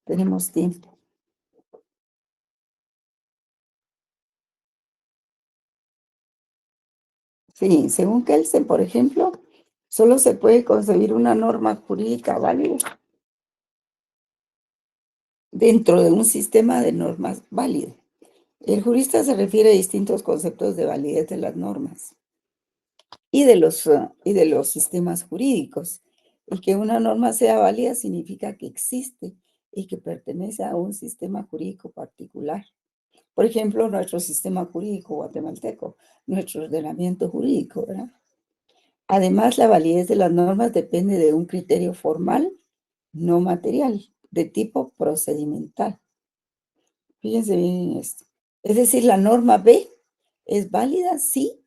Tenemos tiempo. Sí, según Kelsen, por ejemplo, solo se puede concebir una norma jurídica válida dentro de un sistema de normas válido. El jurista se refiere a distintos conceptos de validez de las normas y de los sistemas jurídicos. Y que una norma sea válida significa que existe y que pertenece a un sistema jurídico particular. Por ejemplo, nuestro sistema jurídico guatemalteco, nuestro ordenamiento jurídico, ¿verdad? Además, la validez de las normas depende de un criterio formal, no material, de tipo procedimental. Fíjense bien en esto. Es decir, la norma B es válida, sí,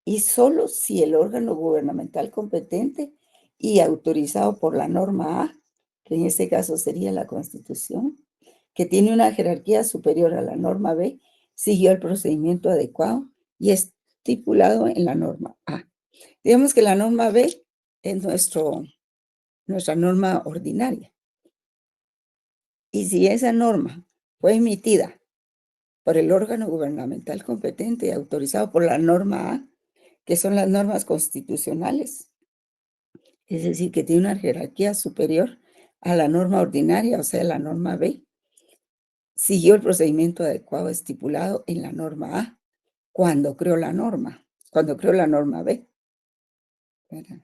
y solo si el órgano gubernamental competente y autorizado por la norma A, que en este caso sería la Constitución, que tiene una jerarquía superior a la norma B, siguió el procedimiento adecuado y estipulado en la norma A. Digamos que la norma B es nuestra norma ordinaria. Y si esa norma fue emitida por el órgano gubernamental competente y autorizado por la norma A, que son las normas constitucionales, es decir, que tiene una jerarquía superior a la norma ordinaria, o sea, la norma B, siguió el procedimiento adecuado estipulado en la norma A cuando creó la norma B. ¿Verdad?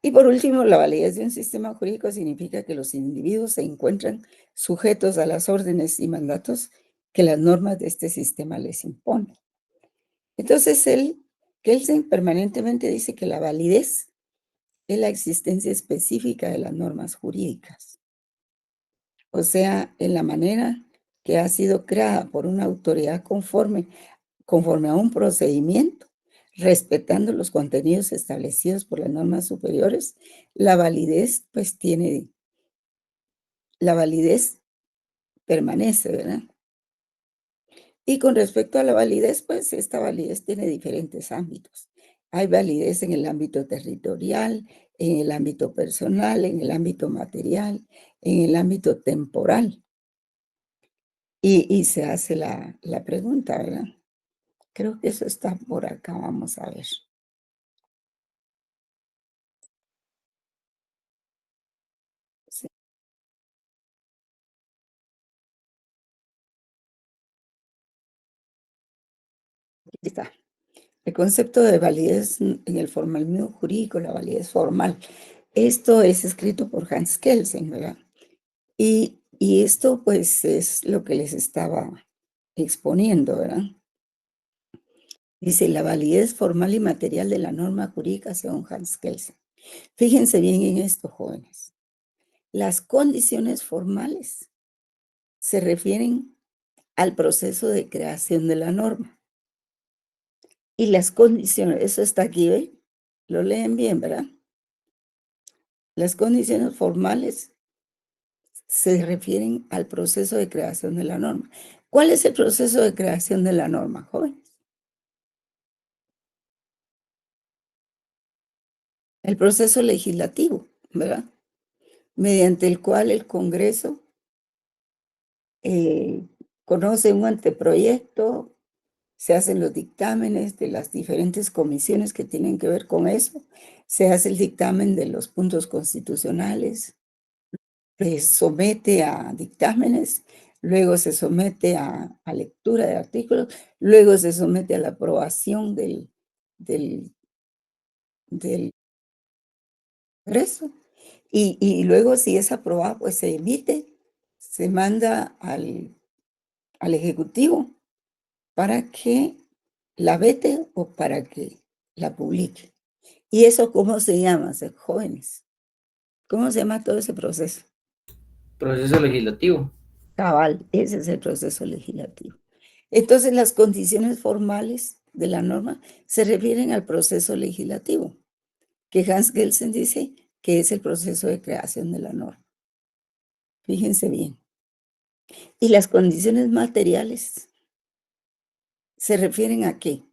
Y por último, la validez de un sistema jurídico significa que los individuos se encuentran sujetos a las órdenes y mandatos que las normas de este sistema les imponen. Entonces, Kelsen permanentemente dice que la validez es la existencia específica de las normas jurídicas. O sea, en la manera que ha sido creada por una autoridad conforme a un procedimiento, respetando los contenidos establecidos por las normas superiores, la validez permanece, ¿verdad? Y con respecto a la validez, pues esta validez tiene diferentes ámbitos. Hay validez en el ámbito territorial, en el ámbito personal, en el ámbito material, en el ámbito temporal. Y se hace la pregunta, ¿verdad? Creo que eso está por acá, vamos a ver. Sí, aquí está. El concepto de validez en el formalismo jurídico, la validez formal. Esto es escrito por Hans Kelsen, ¿verdad? Y esto pues es lo que les estaba exponiendo, ¿verdad? Dice, la validez formal y material de la norma jurídica según Hans Kelsen. Fíjense bien en esto, jóvenes. Las condiciones formales se refieren al proceso de creación de la norma. Y las condiciones, eso está aquí, ¿ve? Lo leen bien, ¿verdad? Las condiciones formales se refieren al proceso de creación de la norma. ¿Cuál es el proceso de creación de la norma, jóvenes? El proceso legislativo, ¿verdad? Mediante el cual el Congreso conoce un anteproyecto, se hacen los dictámenes de las diferentes comisiones que tienen que ver con eso, se hace el dictamen de los puntos constitucionales, se somete a dictámenes, luego se somete a lectura de artículos, luego se somete a la aprobación del Congreso, y luego si es aprobado, pues se emite, se manda al Ejecutivo para que la vete o para que la publique. ¿Y eso cómo se llama, jóvenes? ¿Cómo se llama todo ese proceso? Proceso legislativo. Cabal, ese es el proceso legislativo. Entonces, las condiciones formales de la norma se refieren al proceso legislativo, que Hans Kelsen dice que es el proceso de creación de la norma. Fíjense bien. Y las condiciones materiales se refieren ¿a qué?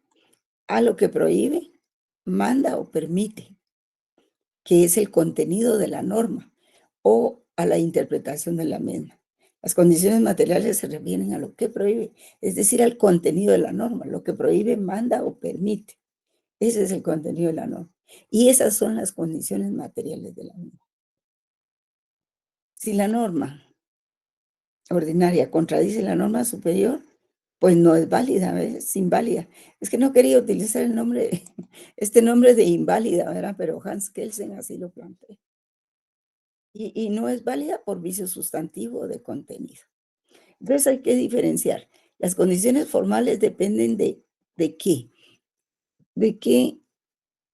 A lo que prohíbe, manda o permite, que es el contenido de la norma, o a la interpretación de la misma. Las condiciones materiales se refieren a lo que prohíbe, es decir, al contenido de la norma, lo que prohíbe, manda o permite. Ese es el contenido de la norma. Y esas son las condiciones materiales de la norma. Si la norma ordinaria contradice la norma superior, pues no es válida, es inválida. Es que no quería utilizar el nombre, este nombre de inválida, ¿verdad? Pero Hans Kelsen así lo plantea. Y no es válida por vicio sustantivo de contenido. Entonces hay que diferenciar. Las condiciones formales dependen de qué. De que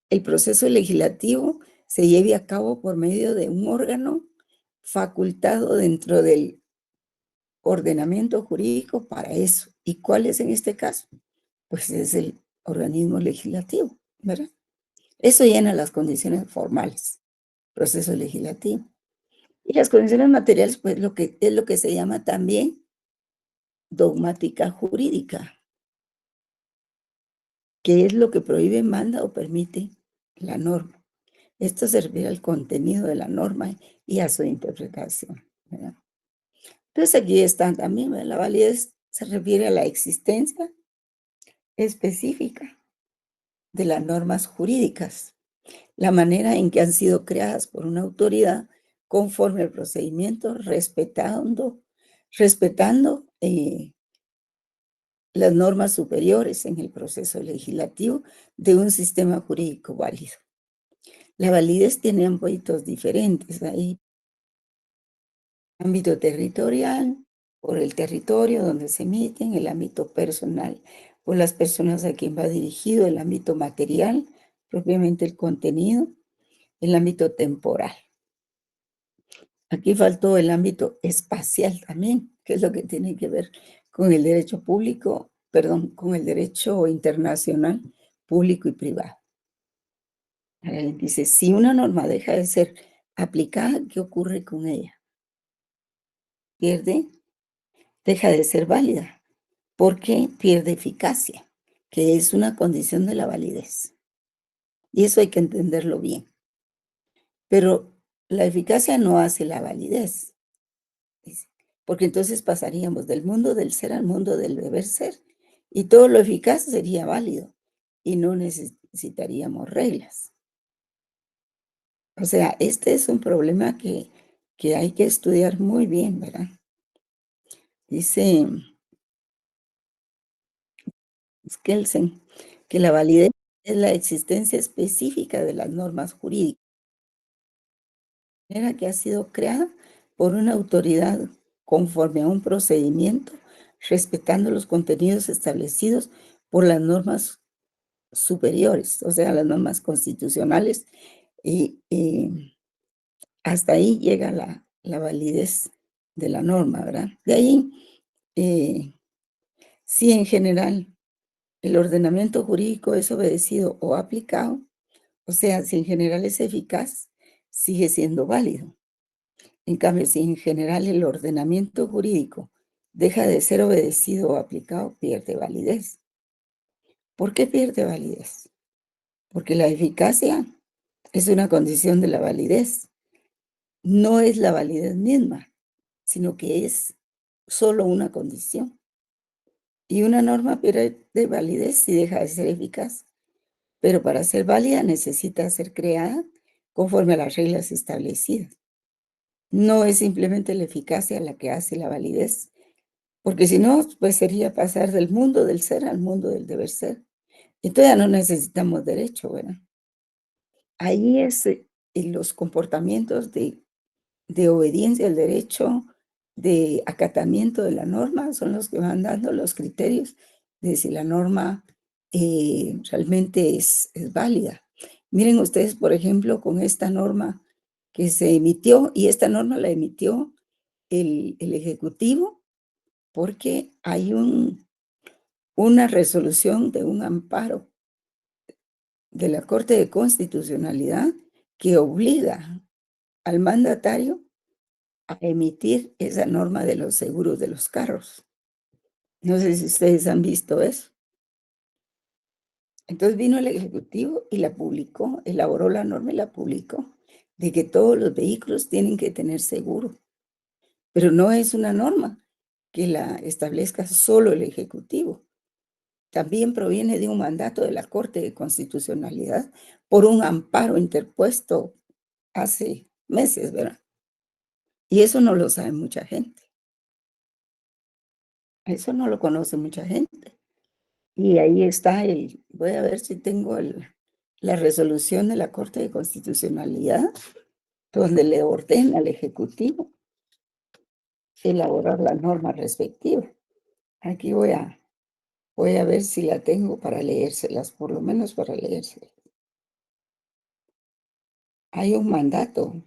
el proceso legislativo se lleve a cabo por medio de un órgano facultado dentro del ordenamiento jurídico para eso. ¿Y cuál es en este caso? Pues es el organismo legislativo, ¿verdad? Eso llena las condiciones formales, proceso legislativo. Y las condiciones materiales, pues es lo que se llama también dogmática jurídica, que es lo que prohíbe, manda o permite la norma. Esto se refiere al contenido de la norma y a su interpretación, ¿verdad? Entonces aquí están también, ¿verdad? La validez se refiere a la existencia específica de las normas jurídicas, la manera en que han sido creadas por una autoridad conforme al procedimiento, respetando las normas superiores en el proceso legislativo de un sistema jurídico válido. La validez tiene ámbitos diferentes. Hay ámbito territorial, por el territorio donde se emiten, el ámbito personal, por las personas a quien va dirigido, el ámbito material, propiamente el contenido, el ámbito temporal. Aquí faltó el ámbito espacial también, que es lo que tiene que ver con el derecho público, con el derecho internacional público y privado. Dice, si una norma deja de ser aplicada, ¿qué ocurre con ella? Deja de ser válida, porque pierde eficacia, que es una condición de la validez. Y eso hay que entenderlo bien. Pero la eficacia no hace la validez, porque entonces pasaríamos del mundo del ser al mundo del deber ser, y todo lo eficaz sería válido, y no necesitaríamos reglas. O sea, este es un problema que hay que estudiar muy bien, ¿verdad? Dice Kelsen que la validez es la existencia específica de las normas jurídicas, de manera que ha sido creada por una autoridad conforme a un procedimiento, respetando los contenidos establecidos por las normas superiores, o sea, las normas constitucionales, y hasta ahí llega la validez de la norma, ¿verdad? De ahí, sí, en general, el ordenamiento jurídico es obedecido o aplicado, o sea, si en general es eficaz, sigue siendo válido. En cambio, si en general el ordenamiento jurídico deja de ser obedecido o aplicado, pierde validez. ¿Por qué pierde validez? Porque la eficacia es una condición de la validez. No es la validez misma, sino que es solo una condición. Y una norma pierde validez si deja de ser eficaz, pero para ser válida necesita ser creada conforme a las reglas establecidas. No es simplemente la eficacia la que hace la validez, porque si no, pues sería pasar del mundo del ser al mundo del deber ser. Entonces ya no necesitamos derecho, ¿verdad? Ahí es en los comportamientos de obediencia al derecho, de acatamiento de la norma, son los que van dando los criterios de si la norma realmente es válida. Miren ustedes, por ejemplo, con esta norma que se emitió, y esta norma la emitió el Ejecutivo, porque hay una resolución de un amparo de la Corte de Constitucionalidad que obliga al mandatario a emitir esa norma de los seguros de los carros. No sé si ustedes han visto eso. Entonces vino el Ejecutivo y la publicó, elaboró la norma y la publicó, de que todos los vehículos tienen que tener seguro. Pero no es una norma que la establezca solo el Ejecutivo. También proviene de un mandato de la Corte de Constitucionalidad por un amparo interpuesto hace meses, ¿verdad? Y eso no lo sabe mucha gente. Eso no lo conoce mucha gente. Y ahí está voy a ver si tengo la resolución de la Corte de Constitucionalidad, donde le ordena al Ejecutivo elaborar la norma respectiva. Aquí voy a ver si la tengo para leérselas, por lo menos para leérselas. Hay un mandato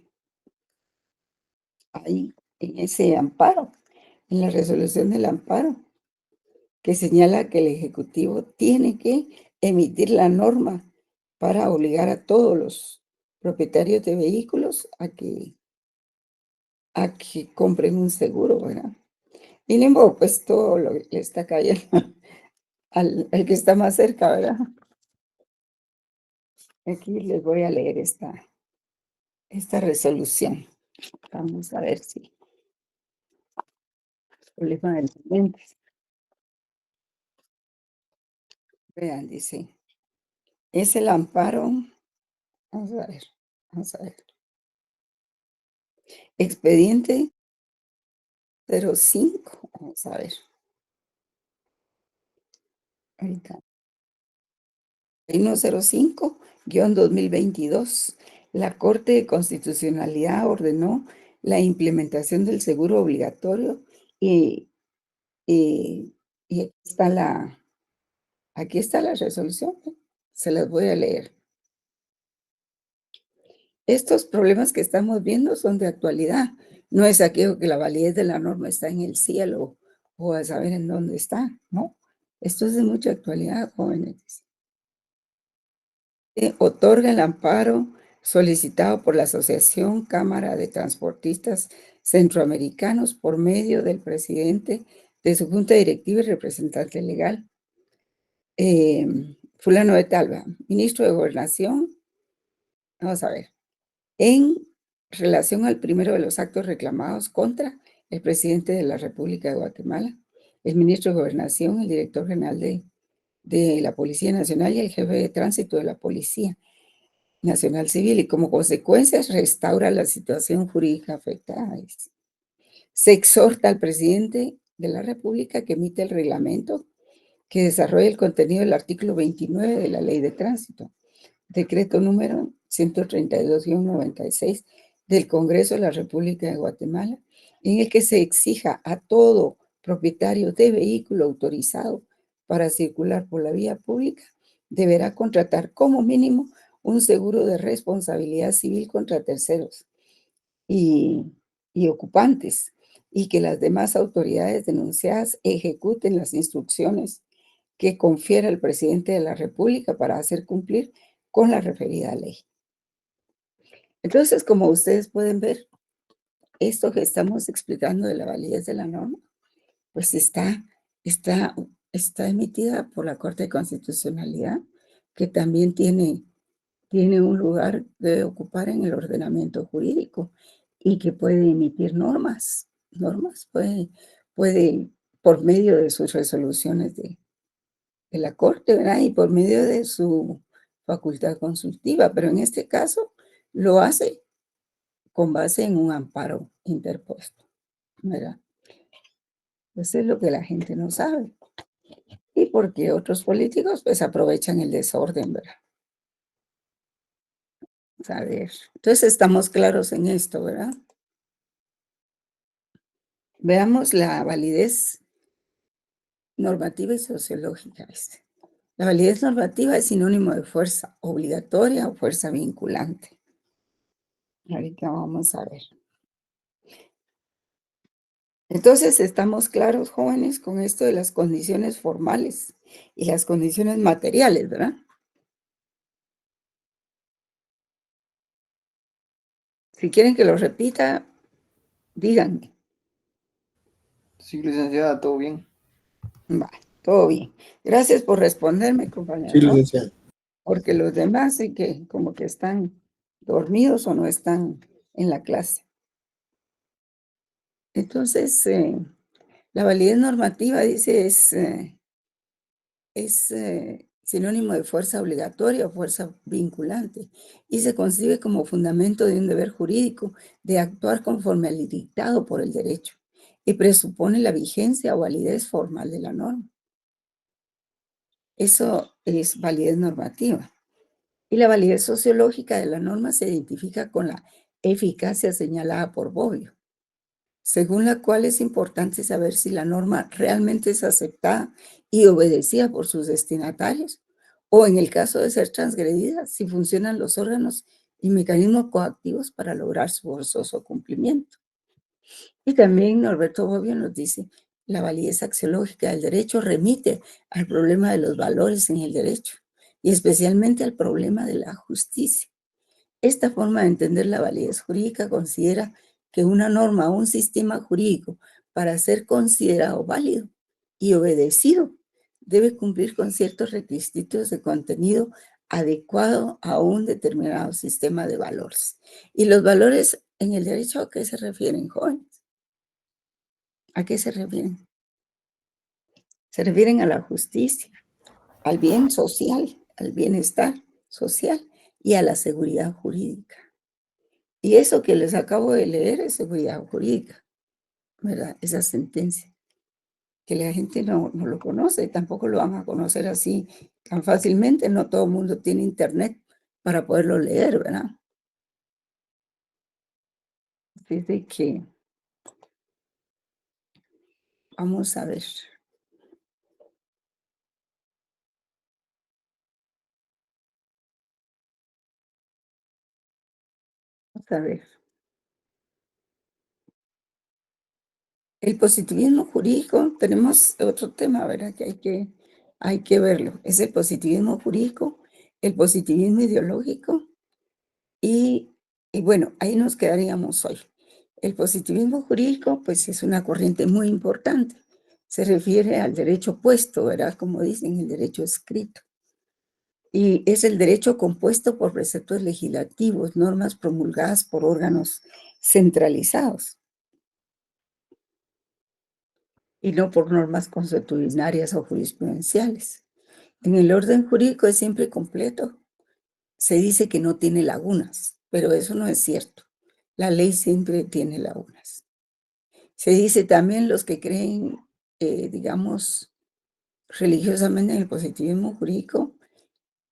ahí en ese amparo, en la resolución del amparo, que señala que el Ejecutivo tiene que emitir la norma para obligar a todos los propietarios de vehículos a que compren un seguro, ¿verdad? Y ni modo, pues todo lo que le está cayendo al que está más cerca, ¿verdad? Aquí les voy a leer esta resolución. Vamos a ver si problema de lentes. Vean, dice, es el amparo. Vamos a ver. Expediente 05. Vamos a ver. Ahorita. 105-2022. La Corte de Constitucionalidad ordenó la implementación del seguro obligatorio y aquí está la resolución. Se las voy a leer. Estos problemas que estamos viendo son de actualidad. No es aquello que la validez de la norma está en el cielo o a saber en dónde está, ¿no? Esto es de mucha actualidad, jóvenes. Otorga el amparo solicitado por la Asociación Cámara de Transportistas Centroamericanos por medio del presidente de su junta directiva y representante legal, fulano de tal, ministro de Gobernación. Vamos a ver. En relación al primero de los actos reclamados contra el presidente de la República de Guatemala, el ministro de Gobernación, el director general de la Policía Nacional y el jefe de tránsito de la Policía Nacional Civil, y como consecuencia restaura la situación jurídica afectada. Se exhorta al presidente de la República que emite el reglamento que desarrolla el contenido del artículo 29 de la Ley de Tránsito, decreto número 132-96 del Congreso de la República de Guatemala, en el que se exija a todo propietario de vehículo autorizado para circular por la vía pública, deberá contratar como mínimo un seguro de responsabilidad civil contra terceros y ocupantes, y que las demás autoridades denunciadas ejecuten las instrucciones que confiere el presidente de la República para hacer cumplir con la referida ley. Entonces, como ustedes pueden ver, esto que estamos explicando de la validez de la norma, pues está emitida por la Corte de Constitucionalidad, que también tiene un lugar de ocupar en el ordenamiento jurídico y que puede emitir normas, puede por medio de sus resoluciones de la Corte, ¿verdad? Y por medio de su facultad consultiva, pero en este caso lo hace con base en un amparo interpuesto, ¿verdad? Eso es lo que la gente no sabe. Y porque otros políticos pues aprovechan el desorden, ¿verdad? A ver, entonces estamos claros en esto, ¿verdad? Veamos la validez normativa y sociológica. La validez normativa es sinónimo de fuerza obligatoria o fuerza vinculante. Ahorita vamos a ver. Entonces, estamos claros, jóvenes, con esto de las condiciones formales y las condiciones materiales, ¿verdad? Si quieren que lo repita, díganme. Sí, licenciada, todo bien. Va, todo bien. Gracias por responderme, compañero. Sí, licenciada. Porque los demás sí que como que están dormidos o no están en la clase. Entonces, la validez normativa, dice, es sinónimo de fuerza obligatoria o fuerza vinculante y se concibe como fundamento de un deber jurídico de actuar conforme al dictado por el derecho y presupone la vigencia o validez formal de la norma. Eso es validez normativa. Y la validez sociológica de la norma se identifica con la eficacia señalada por Bobbio, según la cual es importante saber si la norma realmente es aceptada y obedecida por sus destinatarios, o en el caso de ser transgredida, si funcionan los órganos y mecanismos coactivos para lograr su forzoso cumplimiento. Y también Norberto Bobbio nos dice, la validez axiológica del derecho remite al problema de los valores en el derecho, y especialmente al problema de la justicia. Esta forma de entender la validez jurídica considera que una norma o un sistema jurídico, para ser considerado válido y obedecido, debe cumplir con ciertos requisitos de contenido adecuado a un determinado sistema de valores. ¿Y los valores en el derecho a qué se refieren, jóvenes? ¿A qué se refieren? Se refieren a la justicia, al bien social, al bienestar social y a la seguridad jurídica. Y eso que les acabo de leer es seguridad jurídica, ¿verdad? Esa sentencia, que la gente no lo conoce, tampoco lo van a conocer así tan fácilmente, no todo el mundo tiene internet para poderlo leer, ¿verdad? Desde que, vamos a ver. Vamos a ver. El positivismo jurídico, tenemos otro tema, ¿verdad? Que hay que verlo. Es el positivismo jurídico, el positivismo ideológico y bueno, ahí nos quedaríamos hoy. El positivismo jurídico, pues es una corriente muy importante. Se refiere al derecho opuesto, ¿verdad? Como dicen, el derecho escrito. Y es el derecho compuesto por preceptos legislativos, normas promulgadas por órganos centralizados, y no por normas consuetudinarias o jurisprudenciales. En el orden jurídico es siempre completo. Se dice que no tiene lagunas, pero eso no es cierto. La ley siempre tiene lagunas. Se dice también los que creen, digamos, religiosamente en el positivismo jurídico,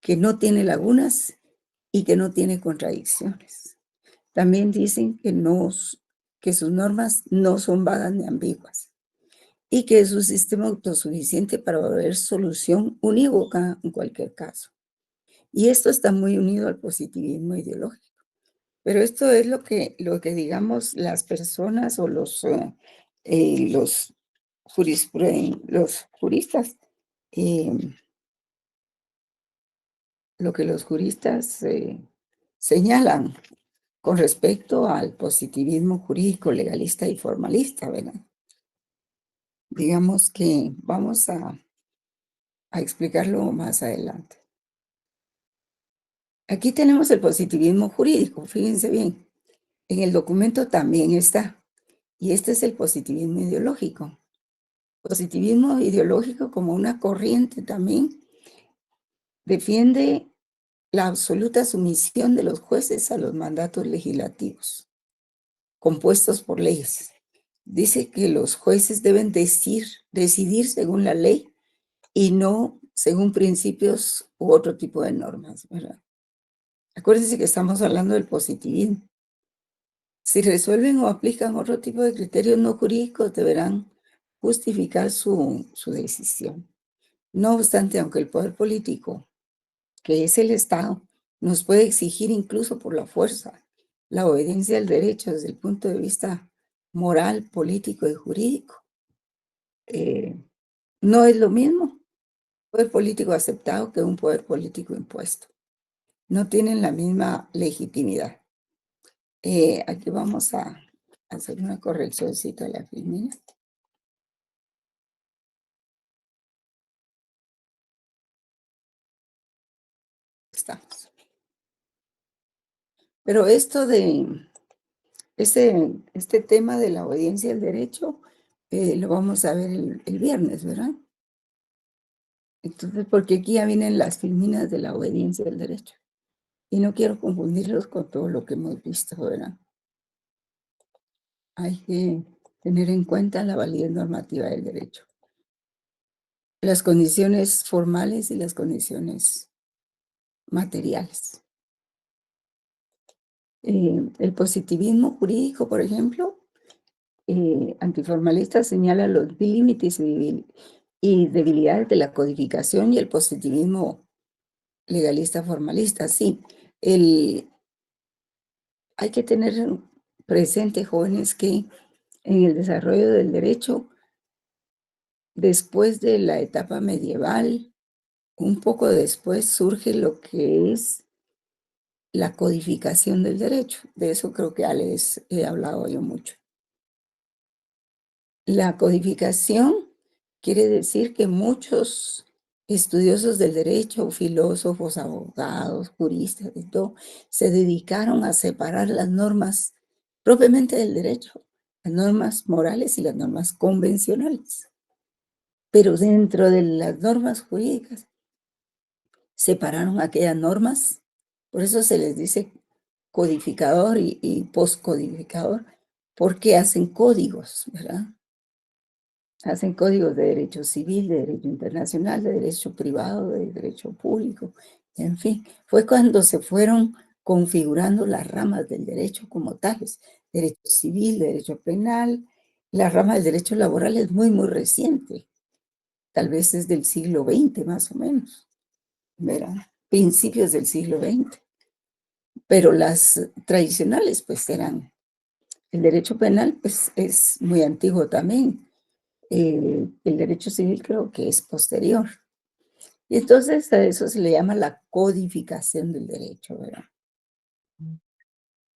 que no tiene lagunas y que no tiene contradicciones. También dicen que sus normas no son vagas ni ambiguas y que es un sistema autosuficiente para haber solución unívoca en cualquier caso. Y esto está muy unido al positivismo ideológico. Pero esto es lo que digamos, las personas o los juristas lo que los juristas señalan con respecto al positivismo jurídico, legalista y formalista, ¿verdad? Digamos que vamos a explicarlo más adelante. Aquí tenemos el positivismo jurídico, fíjense bien. En el documento también está. Y este es el positivismo ideológico. Positivismo ideológico como una corriente también defiende la absoluta sumisión de los jueces a los mandatos legislativos compuestos por leyes. Dice que los jueces deben decidir según la ley y no según principios u otro tipo de normas, ¿verdad? Acuérdense que estamos hablando del positivismo. Si resuelven o aplican otro tipo de criterios no jurídicos, deberán justificar su decisión. No obstante, aunque el poder político, que es el Estado, nos puede exigir incluso por la fuerza la obediencia al derecho desde el punto de vista moral, político y jurídico, no es lo mismo un poder político aceptado que un poder político impuesto. No tienen la misma legitimidad. Aquí vamos a hacer una correccióncita de la filmina. Estamos. Pero esto de este tema de la obediencia al derecho lo vamos a ver el viernes, ¿verdad? Entonces, porque aquí ya vienen las filminas de la obediencia al derecho. Y no quiero confundirlos con todo lo que hemos visto, ¿verdad? Hay que tener en cuenta la validez normativa del derecho. Las condiciones formales y las condiciones materiales. El positivismo jurídico, por ejemplo, antiformalista señala los límites y debilidades de la codificación, y el positivismo legalista formalista, sí. Hay que tener presente, jóvenes, que en el desarrollo del derecho, después de la etapa medieval, un poco después surge lo que es la codificación del derecho. De eso creo que ya les he hablado yo mucho. La codificación quiere decir que muchos estudiosos del derecho, filósofos, abogados, juristas, y todo, se dedicaron a separar las normas propiamente del derecho, las normas morales y las normas convencionales. Pero dentro de las normas jurídicas, separaron aquellas normas, por eso se les dice codificador y postcodificador, porque hacen códigos, ¿verdad? Hacen códigos de derecho civil, de derecho internacional, de derecho privado, de derecho público, en fin. Fue cuando se fueron configurando las ramas del derecho como tales, derecho civil, derecho penal. La rama del derecho laboral es muy, muy reciente, tal vez es del siglo XX más o menos, ¿verdad? Principios del siglo XX. Pero las tradicionales pues eran, el derecho penal pues es muy antiguo también. El derecho civil creo que es posterior. Y entonces a eso se le llama la codificación del derecho, ¿verdad?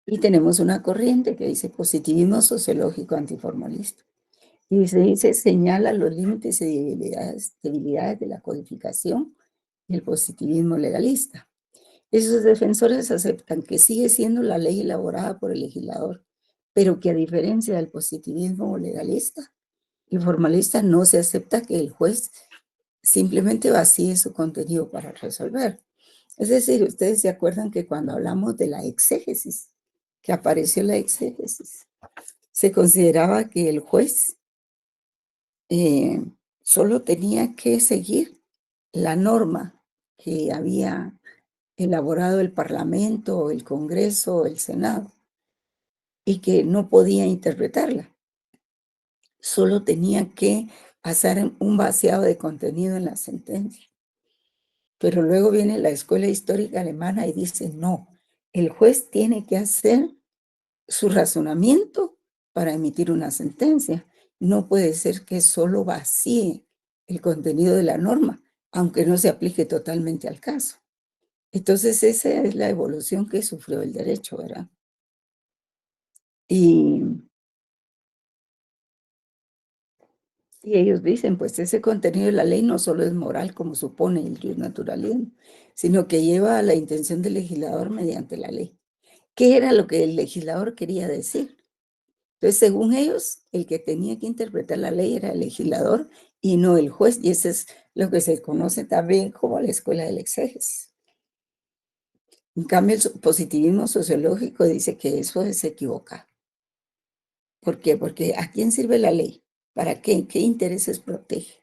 Y tenemos una corriente que dice positivismo sociológico antiformalista. Y se dice, señala los límites y debilidades de la codificación y el positivismo legalista. Esos defensores aceptan que sigue siendo la ley elaborada por el legislador, pero que a diferencia del positivismo legalista y formalista, no se acepta que el juez simplemente vacíe su contenido para resolver. Es decir, ustedes se acuerdan que cuando hablamos de la exégesis, que apareció la exégesis, se consideraba que el juez solo tenía que seguir la norma que había elaborado el Parlamento, el Congreso, el Senado, y que no podía interpretarla. Solo tenía que hacer un vaciado de contenido en la sentencia. Pero luego viene la escuela histórica alemana y dice, no, el juez tiene que hacer su razonamiento para emitir una sentencia. No puede ser que solo vacíe el contenido de la norma, aunque no se aplique totalmente al caso. Entonces, esa es la evolución que sufrió el derecho, ¿verdad? Y ellos dicen, pues ese contenido de la ley no solo es moral, como supone el justnaturalismo, sino que lleva a la intención del legislador mediante la ley. ¿Qué era lo que el legislador quería decir? Entonces, según ellos, el que tenía que interpretar la ley era el legislador y no el juez, y eso es lo que se conoce también como la escuela del exégesis. En cambio, el positivismo sociológico dice que eso es equivocado. ¿Por qué? Porque ¿a quién sirve la ley? ¿Para qué? ¿Qué intereses protege?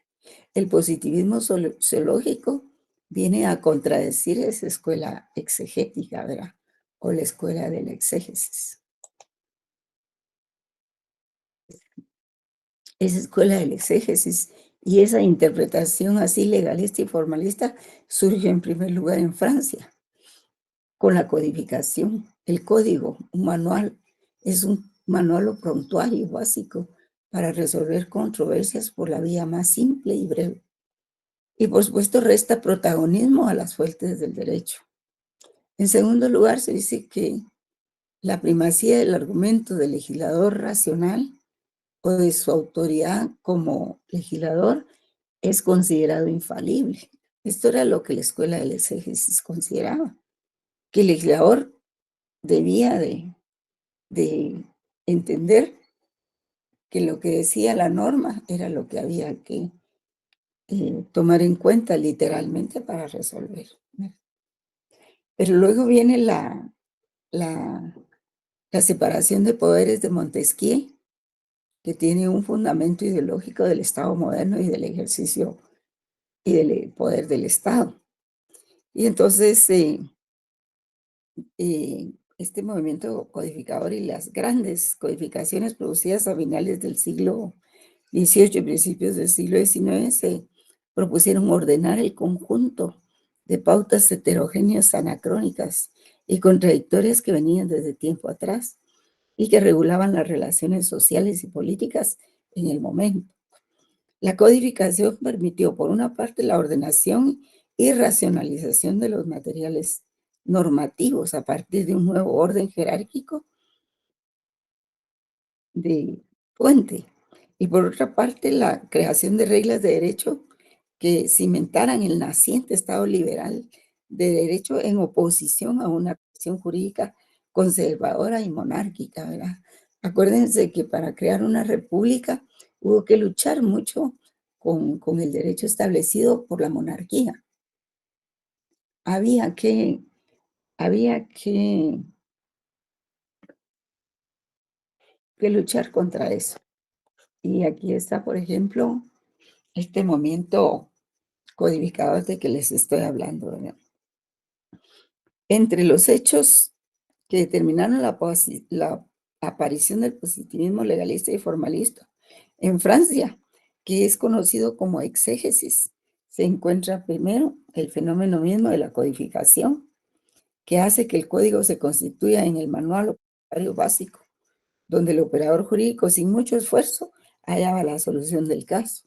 El positivismo sociológico viene a contradecir esa escuela exegética, ¿verdad? O la escuela del exégesis. Esa escuela del exégesis y esa interpretación así legalista y formalista surge en primer lugar en Francia, con la codificación. El código, un manual, es un manual o prontuario básico para resolver controversias por la vía más simple y breve. Y por supuesto resta protagonismo a las fuentes del derecho. En segundo lugar, se dice que la primacía del argumento del legislador racional o de su autoridad como legislador es considerado infalible. Esto era lo que la escuela del exégesis consideraba, que el legislador debía de entender que lo que decía la norma era lo que había que tomar en cuenta literalmente para resolver. Pero luego viene la separación de poderes de Montesquieu, que tiene un fundamento ideológico del Estado moderno y del ejercicio y del poder del Estado. Y entonces este movimiento codificador y las grandes codificaciones producidas a finales del siglo XVIII y principios del siglo XIX se propusieron ordenar el conjunto de pautas heterogéneas, anacrónicas y contradictorias que venían desde tiempo atrás y que regulaban las relaciones sociales y políticas en el momento. La codificación permitió, por una parte, la ordenación y racionalización de los materiales normativos a partir de un nuevo orden jerárquico de fuente, y por otra parte, la creación de reglas de derecho que cimentaran el naciente Estado liberal de derecho en oposición a una visión jurídica conservadora y monárquica, ¿verdad? Acuérdense que para crear una república hubo que luchar mucho con el derecho establecido por la monarquía. Había que luchar contra eso. Y aquí está, por ejemplo, este momento codificador de que les estoy hablando, ¿verdad? Entre los hechos que determinaron la aparición del positivismo legalista y formalista en Francia, que es conocido como exégesis, se encuentra primero el fenómeno mismo de la codificación, que hace que el código se constituya en el manual operatorio básico, donde el operador jurídico sin mucho esfuerzo hallaba la solución del caso.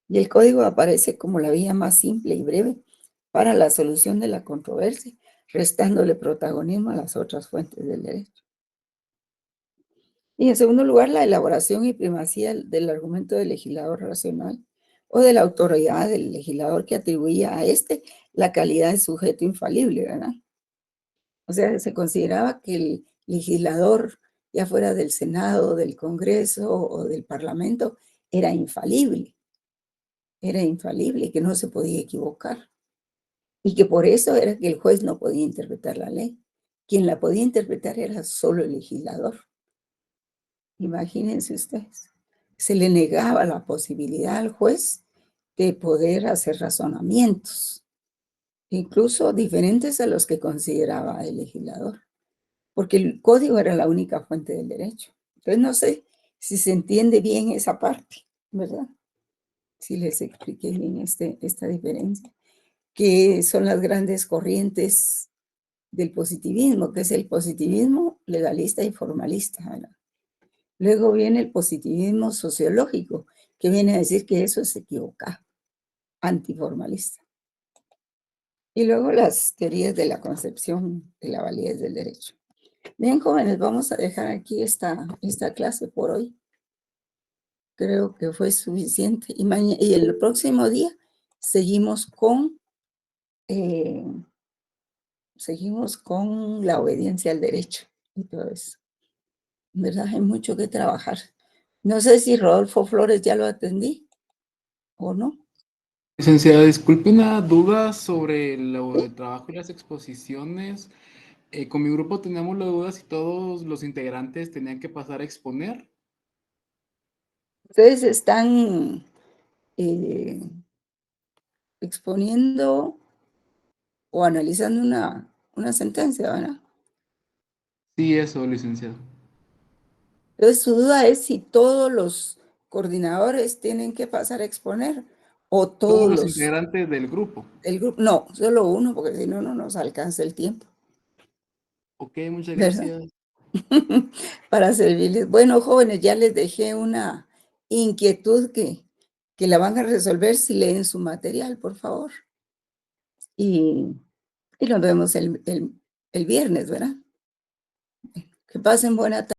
Y el código aparece como la vía más simple y breve para la solución de la controversia, restándole protagonismo a las otras fuentes del derecho. Y en segundo lugar, la elaboración y primacía del argumento del legislador racional o de la autoridad del legislador que atribuía a este la calidad de sujeto infalible, ¿verdad? O sea, se consideraba que el legislador, ya fuera del Senado, del Congreso o del Parlamento, era infalible, que no se podía equivocar. Y que por eso era que el juez no podía interpretar la ley. Quien la podía interpretar era solo el legislador. Imagínense ustedes. Se le negaba la posibilidad al juez de poder hacer razonamientos, incluso diferentes a los que consideraba el legislador, porque el código era la única fuente del derecho. Entonces no sé si se entiende bien esa parte, ¿verdad? Si les expliqué bien esta diferencia, que son las grandes corrientes del positivismo, que es el positivismo legalista y formalista, ¿verdad? Luego viene el positivismo sociológico, que viene a decir que eso es equivocado, antiformalista. Y luego las teorías de la concepción de la validez del derecho. Bien, jóvenes, vamos a dejar aquí esta clase por hoy. Creo que fue suficiente. Y el próximo día seguimos con la obediencia al derecho y todo eso. ¿Verdad? Hay mucho que trabajar. No sé si Rodolfo Flores ya lo atendí o no. Licenciada, disculpe una duda sobre lo del trabajo y las exposiciones. Con mi grupo teníamos la duda si todos los integrantes tenían que pasar a exponer. Ustedes están exponiendo o analizando una sentencia, ¿verdad? Sí, eso, licenciado. Entonces, su duda es si todos los coordinadores tienen que pasar a exponer o Todos todos los los integrantes del grupo. del grupo. No, solo uno, porque si no, no nos alcanza el tiempo, Ok, muchas ¿verdad? gracias. Para servirles. Bueno, jóvenes, ya les dejé una inquietud que la van a resolver si leen su material, por favor. Y nos vemos el viernes, ¿verdad? Que pasen buena tarde.